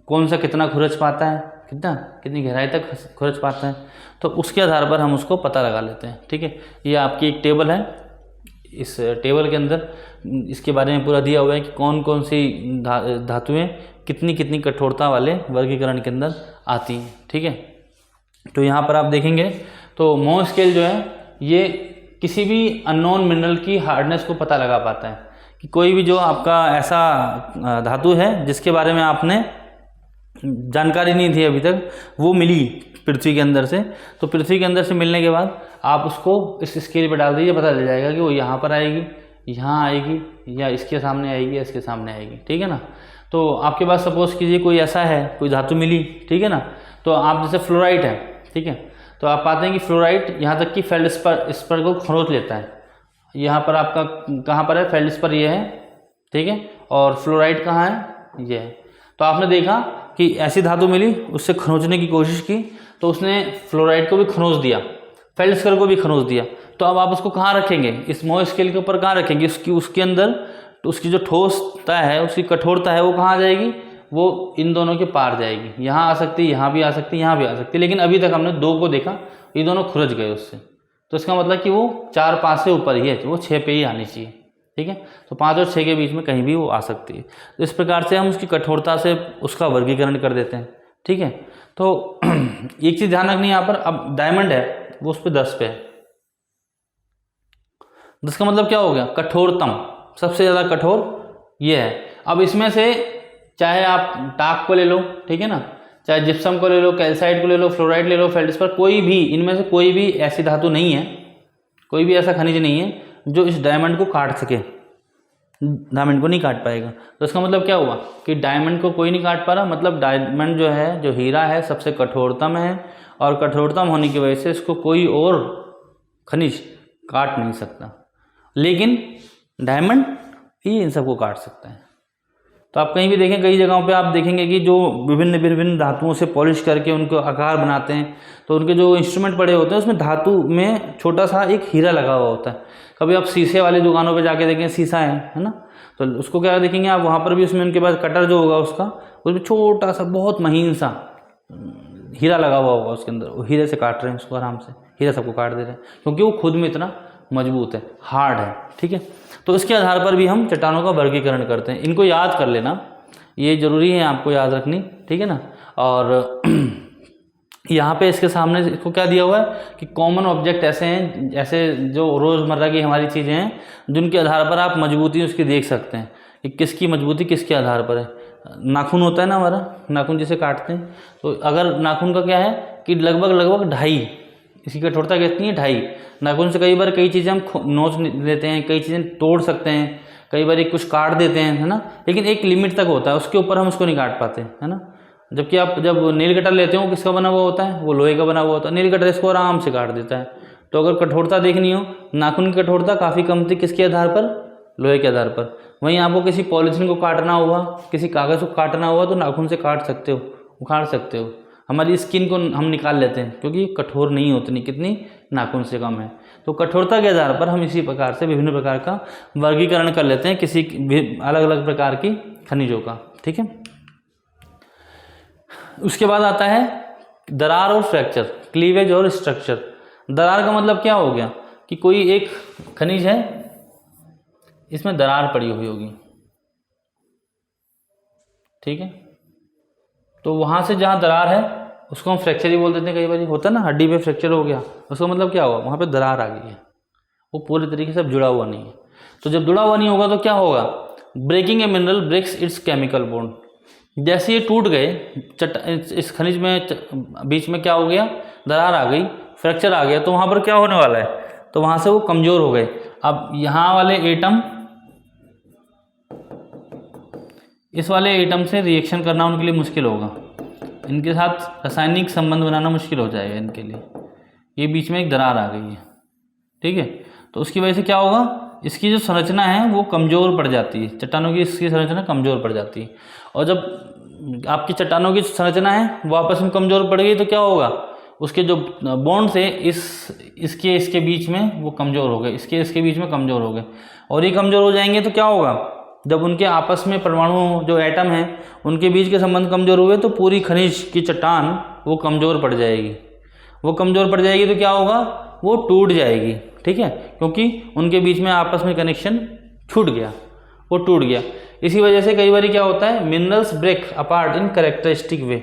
कौन सा कितना खुरच पाता है, कितनी गहराई तक खुरच पाता है, तो उसके आधार पर हम उसको पता लगा लेते हैं, ठीक है। ये आपकी एक टेबल है, इस टेबल के अंदर इसके बारे में पूरा दिया हुआ है कि कौन कौन सी धातुएं कितनी कितनी कठोरता वाले वर्गीकरण के अंदर आती हैं, ठीक है। तो यहाँ पर आप देखेंगे तो मोह स्केल जो है ये किसी भी अननोन मिनरल की हार्डनेस को पता लगा पाता है, कि कोई भी जो आपका ऐसा धातु है जिसके बारे में आपने जानकारी नहीं थी अभी तक, वो मिली पृथ्वी के अंदर से, तो पृथ्वी के अंदर से मिलने के बाद आप उसको इस स्केल पर डाल दीजिए, पता चल जाएगा कि वो यहाँ पर आएगी, यहाँ आएगी, या इसके सामने आएगी, या इसके सामने आएगी, ठीक है ना। तो आपके पास सपोज कीजिए कोई ऐसा है, कोई धातु मिली, ठीक है ना, तो आप जैसे फ्लोराइट है, ठीक है, तो आप पाते हैं कि फ्लोराइट यहाँ तक कि फेल्डस्पर को खरोच लेता है, यहाँ पर आपका कहाँ पर है, फेल्डस्पर ये है, ठीक है, और फ्लोराइट कहाँ है, ये है। तो आपने देखा कि ऐसी धातु मिली, उससे खरोचने की कोशिश की, तो उसने फ्लोराइड को भी खरोच दिया, फेल्डस्पर को भी खरोच दिया, तो अब आप उसको कहाँ रखेंगे, इस मोह स्केल के ऊपर कहाँ रखेंगे, उसके अंदर तो उसकी जो ठोसता है, उसकी कठोरता है, वो कहाँ आ जाएगी, वो इन दोनों के पार जाएगी, यहाँ आ सकती है, यहाँ भी आ सकती है, यहाँ भी आ सकती है, लेकिन अभी तक हमने 2 को देखा, ये दोनों खुरच गए उससे, तो इसका मतलब कि वो 4-5 से ऊपर ही है, वो 6 पे ही आनी चाहिए, ठीक है। तो 5 और 6 के बीच में कहीं भी वो आ सकती है। तो इस प्रकार से हम उसकी कठोरता से उसका वर्गीकरण कर देते हैं, ठीक है। तो एक चीज़ ध्यान रखनी है यहाँ पर, अब डायमंड है वो उस पर 10 पे है, 10 का मतलब क्या हो गया, कठोरतम, सबसे ज़्यादा कठोर ये है। अब इसमें से चाहे आप टाक को ले लो, ठीक है ना, चाहे जिप्सम को ले लो, कैल्साइट को ले लो, फ्लोराइड ले लो, फेल्डस्पर, कोई भी इनमें से कोई भी ऐसी धातु नहीं है, कोई भी ऐसा खनिज नहीं है जो इस डायमंड को काट सके, डायमंड को नहीं काट पाएगा। तो इसका मतलब क्या हुआ कि डायमंड को कोई नहीं काट पा रहा, मतलब डायमंड जो है, जो हीरा है, सबसे कठोरतम है, और कठोरतम होने की वजह से इसको कोई और खनिज काट नहीं सकता, लेकिन डायमंड ही इन सबको काट सकता है। तो आप कहीं भी देखें, कई जगहों पे आप देखेंगे कि जो विभिन्न विभिन्न धातुओं से पॉलिश करके उनको आकार बनाते हैं, तो उनके जो इंस्ट्रूमेंट पड़े होते हैं उसमें धातु में छोटा सा एक हीरा लगा हुआ होता है। कभी आप शीशे वाली दुकानों पे जाके देखें, शीशा है ना, तो उसको क्या देखेंगे आप, वहाँ पर भी उसमें उनके पास कटर जो होगा उसका, उसमें छोटा सा बहुत महीन सा हीरा लगा हुआ होगा उसके अंदर, वो हीरे से काट रहे हैं उसको, आराम से हीरा सबको काट दे रहे हैं, क्योंकि वो खुद में इतना मजबूत है, हार्ड है। ठीक है, तो इसके आधार पर भी हम चट्टानों का वर्गीकरण करते हैं। इनको याद कर लेना, ये ज़रूरी है आपको याद रखनी, ठीक है ना। और यहाँ पे इसके सामने इसको क्या दिया हुआ है कि कॉमन ऑब्जेक्ट ऐसे हैं, ऐसे जो रोज़मर्रा की हमारी चीज़ें हैं, जिनके आधार पर आप मजबूती उसकी देख सकते हैं कि किसकी मजबूती किसके आधार पर है। नाखून होता है ना हमारा, नाखून जिसे काटते हैं, तो अगर नाखून का क्या है कि लगभग 2.5, इसकी कठोरता कितनी है 2.5 नाखून से कई बार कई चीज़ें हम नोच लेते हैं, कई चीज़ें तोड़ सकते हैं, कई बार कुछ काट देते हैं, है ना, लेकिन एक लिमिट तक होता है, उसके ऊपर हम उसको नहीं काट पाते, है ना। जबकि आप जब नील कटर लेते हो, किसका बना हुआ होता है, वो लोहे का बना हुआ होता है, नील कटर इसको आराम से काट देता है। तो अगर कठोरता देखनी हो, नाखून की कठोरता काफ़ी कम थी, किसके आधार पर, लोहे के आधार पर। वहीं आपको किसी पॉलीथीन को काटना हुआ, किसी कागज़ को काटना हुआ, तो नाखून से काट सकते हो, उखाड़ सकते हो। हमारी स्किन को हम निकाल लेते हैं क्योंकि कठोर नहीं होती, कितनी, नाखून से कम है। तो कठोरता के आधार पर हम इसी प्रकार से विभिन्न प्रकार का वर्गीकरण कर लेते हैं किसी अलग अलग प्रकार की खनिजों का। ठीक है, उसके बाद आता है दरार और फ्रैक्चर, क्लीवेज और स्ट्रक्चर। दरार का मतलब क्या हो गया कि कोई एक खनिज है, इसमें दरार पड़ी हुई होगी, ठीक है, तो वहाँ से जहाँ दरार है उसको हम फ्रैक्चर ही बोल देते हैं। कई बार होता है ना, हड्डी पे फ्रैक्चर हो गया, उसका मतलब क्या हुआ, वहाँ पे दरार आ गई है, वो पूरी तरीके से जुड़ा हुआ नहीं है। तो जब जुड़ा हुआ नहीं होगा तो क्या होगा, breaking a mineral breaks its chemical bond. जैसे ये टूट गए, इस खनिज में बीच में क्या हो गया, दरार आ गई, फ्रैक्चर आ गया, तो वहाँ पर क्या होने वाला है, तो वहाँ से वो कमज़ोर हो गए। अब यहाँ वाले एटम इस वाले एटम से रिएक्शन करना उनके लिए मुश्किल होगा, इनके साथ रासायनिक संबंध बनाना मुश्किल हो जाएगा इनके लिए। ये बीच में एक दरार आ गई है, ठीक है, तो उसकी वजह से क्या होगा, इसकी जो संरचना है वो कमज़ोर पड़ जाती है, चट्टानों की इसकी संरचना कमज़ोर पड़ जाती है। और जब आपकी चट्टानों की संरचना है वो आपस में कमज़ोर पड़ गई तो क्या होगा, उसके जो बॉन्ड से इसके बीच में वो कमज़ोर हो गए, इसके बीच में कमज़ोर हो गए, और ये कमज़ोर हो जाएंगे तो क्या होगा, जब उनके आपस में परमाणु जो एटम हैं उनके बीच के संबंध कमज़ोर हुए तो पूरी खनिज की चट्टान वो कमज़ोर पड़ जाएगी। वो कमज़ोर पड़ जाएगी तो क्या होगा, वो टूट जाएगी, ठीक है, क्योंकि उनके बीच में आपस में कनेक्शन छूट गया, वो टूट गया। इसी वजह से कई बार क्या होता है, minerals break apart in characteristic way.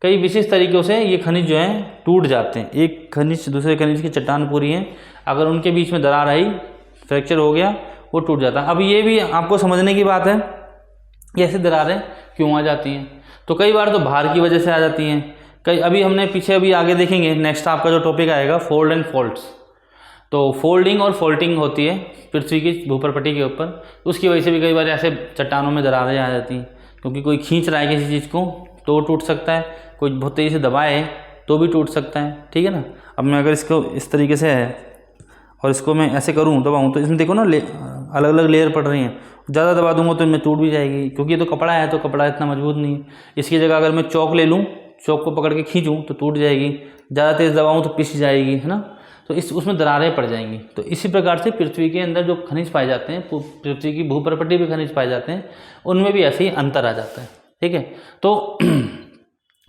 कई विशेष तरीक़ों से ये खनिज जो हैं टूट जाते हैं। एक खनिज दूसरे खनिज की चट्टान पूरी है, अगर उनके बीच में दरार आई, फ्रैक्चर हो गया, वो टूट जाता है। अब ये भी आपको समझने की बात है कि ऐसी दरारें क्यों आ जाती हैं। तो कई बार तो भार की वजह से आ जाती हैं, कई अभी हमने पीछे अभी आगे देखेंगे, नेक्स्ट आपका जो टॉपिक आएगा फोल्ड एंड फॉल्ट्स। तो फोल्डिंग और फॉल्टिंग होती है पृथ्वी की भूपरपट्टी के ऊपर, उसकी वजह से भी कई बार ऐसे चट्टानों में दरारें आ जाती हैं, क्योंकि कोई खींच रहा है किसी चीज़ को तो टूट सकता है, कोई बहुत तेज़ी से दबाए तो भी टूट सकता है, ठीक है ना। अब मैं अगर इसको इस तरीके से है और इसको मैं ऐसे करूँ, दबाऊँ, तो इसमें देखो ना अलग अलग लेयर पड़ रही हैं, ज़्यादा दबा दूंगा तो इनमें टूट भी जाएगी, क्योंकि ये तो कपड़ा है, तो कपड़ा इतना मजबूत नहीं है। इसकी जगह अगर मैं चौक ले लूँ, चौक को पकड़ के खींचूँ तो टूट जाएगी, ज़्यादा तेज़ दबाऊँ तो पिस जाएगी, है ना, तो उसमें दरारें पड़ जाएंगी। तो इसी प्रकार से पृथ्वी के अंदर जो खनिज पाए जाते हैं, पृथ्वी की भूपरपट्टी पे खनिज पाए जाते हैं, उनमें भी ऐसे ही अंतर आ जाता है, ठीक है। तो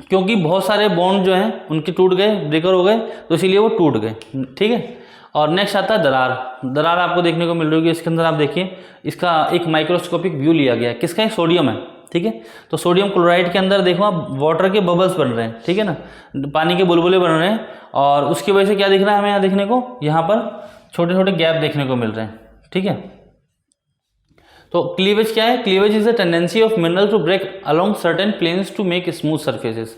क्योंकि बहुत सारे बॉन्ड जो हैं उनके टूट गए, ब्रेकर हो गए, तो इसीलिए वो टूट गए, ठीक है। और नेक्स्ट आता है दरार। दरार आपको देखने को मिल रही होगी, इसके अंदर आप देखिए, इसका एक माइक्रोस्कोपिक व्यू लिया गया है, किसका है, सोडियम है, ठीक है। तो सोडियम क्लोराइड के अंदर देखो आप वाटर के बबल्स बन रहे हैं, ठीक है ना, पानी के बुलबुले बन रहे हैं, और उसकी वजह से क्या दिख रहा है हमें यहाँ देखने को, यहाँ पर छोटे छोटे गैप देखने को मिल रहे हैं, ठीक है। तो क्लीवेज क्या है, cleavage is the tendency of mineral to break along certain planes to make smooth surfaces.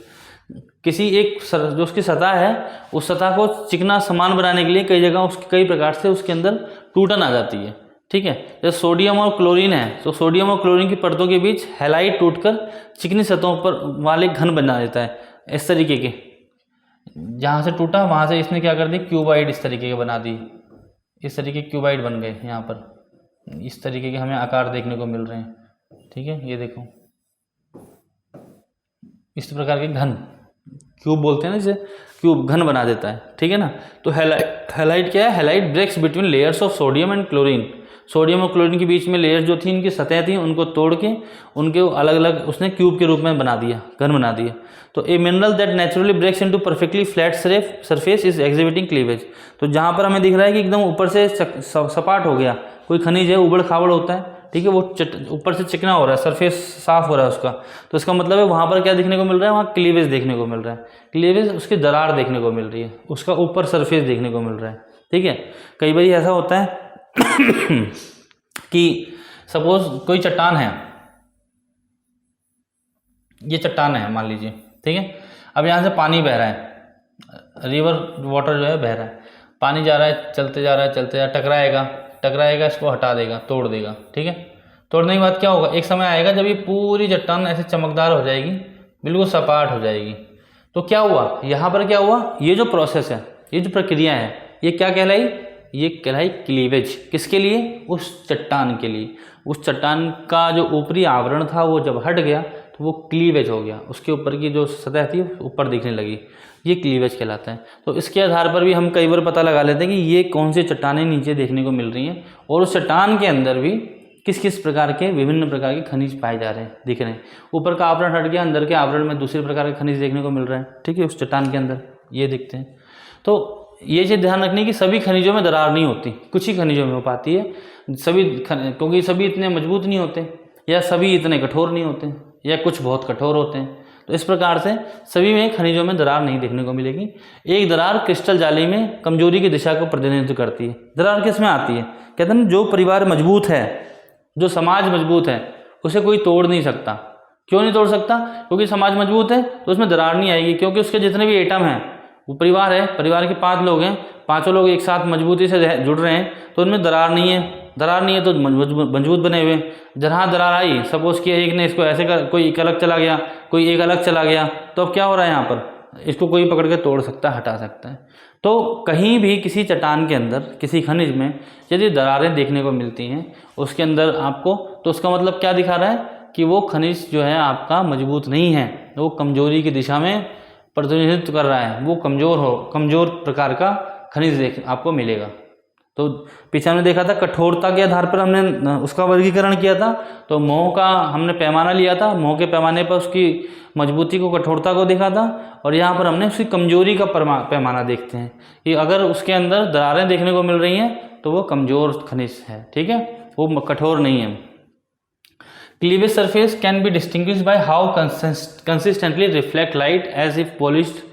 किसी एक जो उसकी सतह है, उस सतह को चिकना समान बनाने के लिए कई जगह उसके कई प्रकार से उसके अंदर टूटन आ जाती है, ठीक है। जैसे सोडियम और क्लोरीन है, तो सोडियम और क्लोरीन की परतों के बीच हैलाइड टूटकर चिकनी सतहों पर वाले घन बना देता है, इस तरीके के, जहाँ से टूटा वहाँ से इसने क्या कर दी, क्यूबाइड इस तरीके के बना दी, इस तरीके क्यूबाइड बन गए, यहाँ पर इस तरीके के हमें आकार देखने को मिल रहे हैं, ठीक है, ये देखो इस प्रकार के घन, क्यूब बोलते हैं ना, जिसे क्यूब घन बना देता है, ठीक है ना। तो हैलाइट क्या है? Halite breaks between layers of sodium and chlorine. Sodium और क्लोरीन के बीच में लेयर जो थी, इनकी सतह थी, उनको तोड़ के उनके अलग अलग उसने क्यूब के रूप में बना दिया, घन बना दिया। तो a mineral that naturally breaks into perfectly flat surface is exhibiting cleavage. तो जहाँ पर हमें दिख रहा है कि एकदम ऊपर से सपाट हो गया, कोई खनिज है उबड़ खाबड़ होता है, ठीक है, वो ऊपर से चिकना हो रहा है, सरफेस साफ हो रहा है उसका, तो इसका मतलब है वहाँ पर क्या देखने को मिल रहा है? वहाँ क्लीवेज देखने को मिल रहा है। क्लीवेज उसकी दरार देखने को मिल रही है, उसका ऊपर सरफेस देखने को मिल रहा है, ठीक है। कई बार ऐसा होता है कि सपोज कोई चट्टान है, ये चट्टान है मान लीजिए, ठीक है। अब यहाँ से पानी बह रहा है, रिवर वाटर जो है बह रहा है, पानी जा रहा है, चलते जा रहा है, चलते जा, टकराएगा, इसको हटा देगा, तोड़ देगा, ठीक है। तोड़ने के बाद क्या होगा? एक समय आएगा जब ये पूरी चट्टान ऐसे चमकदार हो जाएगी, बिल्कुल सपाट हो जाएगी। तो क्या हुआ यहाँ पर? क्या हुआ? ये जो प्रोसेस है, ये जो प्रक्रिया है, ये क्या कहलाई? ये कहलाई क्लीवेज। किसके लिए? उस चट्टान के लिए। उस चट्टान का जो ऊपरी आवरण था वो जब हट गया तो वो क्लीवेज हो गया, उसके ऊपर की जो सतह थी ऊपर दिखने लगी, ये क्लीवेज कहलाता है। तो इसके आधार पर भी हम कई बार पता लगा लेते हैं कि ये कौन सी चट्टानें नीचे देखने को मिल रही हैं, और उस चट्टान के अंदर भी किस किस प्रकार के विभिन्न प्रकार के खनिज पाए जा रहे हैं, दिख रहे हैं। ऊपर का आवरण हट गया, अंदर के आवरण में दूसरे प्रकार के खनिज देखने को मिल रहे हैं, ठीक है, उस चट्टान के अंदर ये दिखते हैं। तो ये चीज़ ध्यान रखनी कि सभी खनिजों में दरार नहीं होती, कुछ ही खनिजों में हो पाती है, क्योंकि सभी इतने मजबूत नहीं होते, या सभी इतने कठोर नहीं होते, या कुछ बहुत कठोर होते हैं। तो इस प्रकार से सभी में खनिजों में दरार नहीं देखने को मिलेगी। एक दरार क्रिस्टल जाली में कमजोरी की दिशा को प्रतिनिधित्व करती है। दरार किस में आती है? कहते हैं जो परिवार मजबूत है, जो समाज मजबूत है, उसे कोई तोड़ नहीं सकता। क्यों नहीं तोड़ सकता? क्योंकि समाज मजबूत है तो उसमें दरार नहीं आएगी, क्योंकि उसके जितने भी एटम हैं, वो परिवार है, परिवार के 5 लोग हैं, 5 लोग एक साथ मजबूती से जुड़ रहे हैं, तो उनमें दरार नहीं है। दरार नहीं है तो मजबूत बने हुए। जहाँ दरार आई, सपोज कि एक ने इसको ऐसे कर, कोई एक अलग चला गया, कोई एक अलग चला गया, तो अब क्या हो रहा है यहाँ पर? इसको कोई पकड़ के तोड़ सकता है, हटा सकता है। तो कहीं भी किसी चट्टान के अंदर, किसी खनिज में यदि दरारें देखने को मिलती हैं उसके अंदर आपको, तो उसका मतलब क्या दिखा रहा है? कि वो खनिज जो है आपका मजबूत नहीं है, वो कमजोरी की दिशा में प्रतिनिधित्व कर रहा है, वो कमजोर प्रकार का खनिज आपको मिलेगा। तो पीछे हमने देखा था कठोरता के आधार पर हमने उसका वर्गीकरण किया था। तो मोह का हमने पैमाना लिया था, मोह के पैमाने पर उसकी मजबूती को, कठोरता को देखा था, और यहाँ पर हमने उसकी कमजोरी का पैमाना देखते हैं कि अगर उसके अंदर दरारें देखने को मिल रही हैं तो वो कमजोर खनिज है, ठीक है, वो कठोर नहीं है। Cleavage surface can be distinguished by how consistently reflect light as if polished,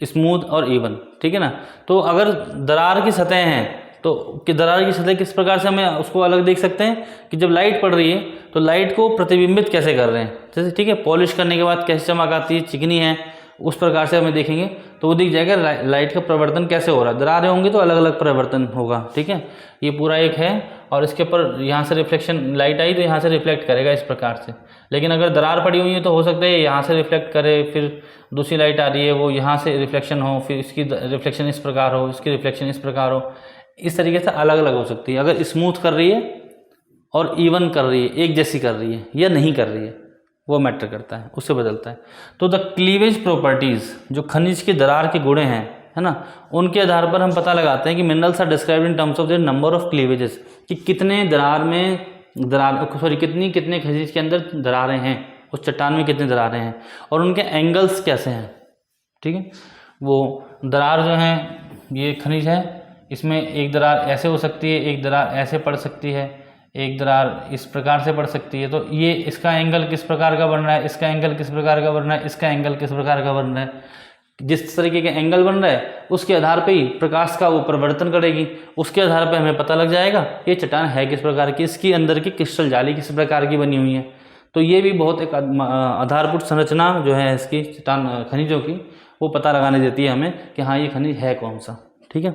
smooth और इवन, ठीक है ना। तो अगर दरार की सतह हैं तो कि दरार की सतह किस प्रकार से हमें उसको अलग देख सकते हैं कि जब लाइट पड़ रही है तो लाइट को प्रतिबिंबित कैसे कर रहे हैं, जैसे ठीक है, पॉलिश करने के बाद कैसे चमक आती है, चिकनी है, उस प्रकार से हमें देखेंगे तो वो दिख जाएगा लाइट का प्रवर्तन कैसे हो रहा है। दरारें होंगी तो अलग अलग प्रवर्तन होगा, ठीक है। ये पूरा एक है और इसके ऊपर यहाँ से रिफ्लेक्शन, लाइट आई तो यहाँ से रिफ्लेक्ट करेगा इस प्रकार से। लेकिन अगर दरार पड़ी हुई है तो हो सकता है यहाँ से रिफ्लेक्ट करे, फिर दूसरी लाइट आ रही है वो यहाँ से रिफ्लेक्शन हो, फिर इसकी रिफ्लेक्शन इस प्रकार हो, इसकी रिफ्लेक्शन इस प्रकार हो, इस तरीके से अलग अलग हो सकती है। अगर स्मूथ कर रही है और इवन कर रही है, एक जैसी कर रही है या नहीं कर रही है, वो मैटर करता है, उससे बदलता है। तो द क्लीवेज प्रॉपर्टीज, जो खनिज के दरार के गुण हैं, है ना, उनके आधार पर हम पता लगाते हैं कि minerals are described in terms of their number of cleavages, कि कितने दरार में कितने खनिज के अंदर दरारें हैं, उस चट्टान में कितने दरारें हैं, और उनके एंगल्स कैसे हैं, ठीक है। वो दरार जो है, ये खनिज है, इसमें एक दरार ऐसे हो सकती है, एक दरार ऐसे पड़ सकती है, एक दरार इस प्रकार से पड़ सकती है। तो ये इसका एंगल किस प्रकार का बन रहा है, इसका एंगल किस प्रकार का बन रहा है, इसका एंगल किस प्रकार का बन रहा है, जिस तरीके के एंगल बन रहा है उसके आधार पे ही प्रकाश का वो परिवर्तन करेगी, उसके आधार पे हमें पता लग जाएगा ये चट्टान है किस प्रकार की, इसकी अंदर की क्रिस्टल जाली किस प्रकार की बनी हुई है। तो ये भी बहुत एक आधारभूत संरचना जो है इसकी चट्टान खनिजों की, वो पता लगाने देती है हमें कि हाँ ये खनिज है कौन सा, ठीक है।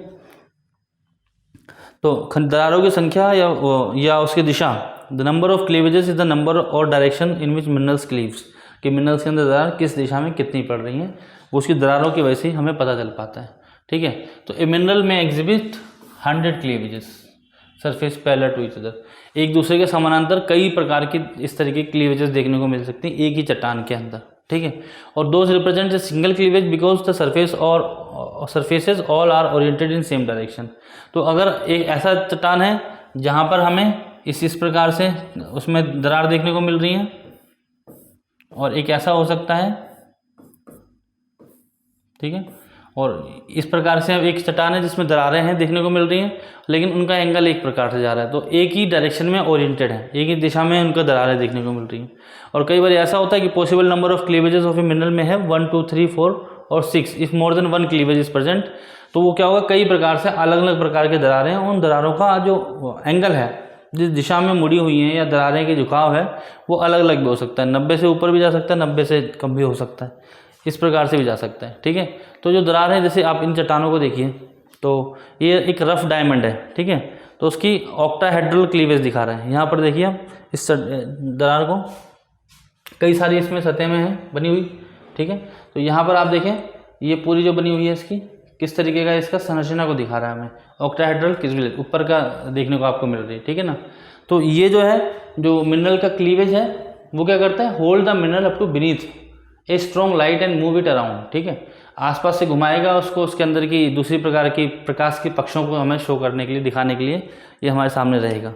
तो दरारों की संख्या या उसकी दिशा, the number of cleavages is the number और direction in which minerals cleaves, कि मिनरल्स के अंदर दरार किस दिशा में कितनी पड़ रही हैं, वो उसकी दरारों की वजह से हमें पता चल पाता है, ठीक है। तो a mineral may exhibit 100 cleavages, surface parallel to each other, एक दूसरे के समानांतर कई प्रकार की इस तरह की क्लीवेजेस देखने को मिल सकती हैं एक ही चट्टान के अंदर, ठीक है। और those represent a single cleavage because the surface और surfaces all are oriented in same direction. तो अगर एक ऐसा चट्टान है जहाँ पर हमें इस प्रकार से उसमें दरार देखने को मिल रही है, और एक ऐसा हो सकता है, ठीक है, और इस प्रकार से एक चट्टान है जिसमें दरारें हैं देखने को मिल रही हैं, लेकिन उनका एंगल एक प्रकार से जा रहा है, तो एक ही डायरेक्शन में ओरिएंटेड है, एक ही दिशा में उनका दरारें देखने को मिल रही हैं। और कई बार ऐसा होता है कि possible number of cleavages of a mineral में है 1 2 3 4 और 6 if more than 1 cleavage is present. तो वो क्या होगा, कई प्रकार से अलग अलग प्रकार के दरारें हैं, उन दरारों का जो एंगल है, जिस दिशा में मुड़ी हुई हैं या दरारें के झुकाव है, वो अलग अलग भी हो सकता है, 90 से ऊपर भी जा सकता है, 90 से कम भी हो सकता है, इस प्रकार से भी जा सकता है, ठीक है। तो जो दरार है, जैसे आप इन चट्टानों को देखिए, तो ये एक रफ डायमंड है, ठीक है, तो उसकी ऑक्टाहेड्रल क्लीवेज दिखा रहा है। यहाँ पर देखिए आप इस दरार को, कई सारी इसमें सतह में है बनी हुई, ठीक है। तो यहाँ पर आप देखें, ये पूरी जो बनी हुई है इसकी किस तरीके का इसका संरचना को दिखा रहा है हमें, ऑक्टाहेड्रल क्लीवेज ऊपर का देखने को आपको मिल रही है, ठीक है ना। तो ये जो है, जो मिनरल का क्लीवेज है, वो क्या करता है, hold the mineral up to beneath a strong light and move it around, ठीक है, आसपास से घुमाएगा उसको, उसके अंदर की दूसरी प्रकार की प्रकाश के पक्षों को हमें शो करने के लिए, दिखाने के लिए ये हमारे सामने रहेगा।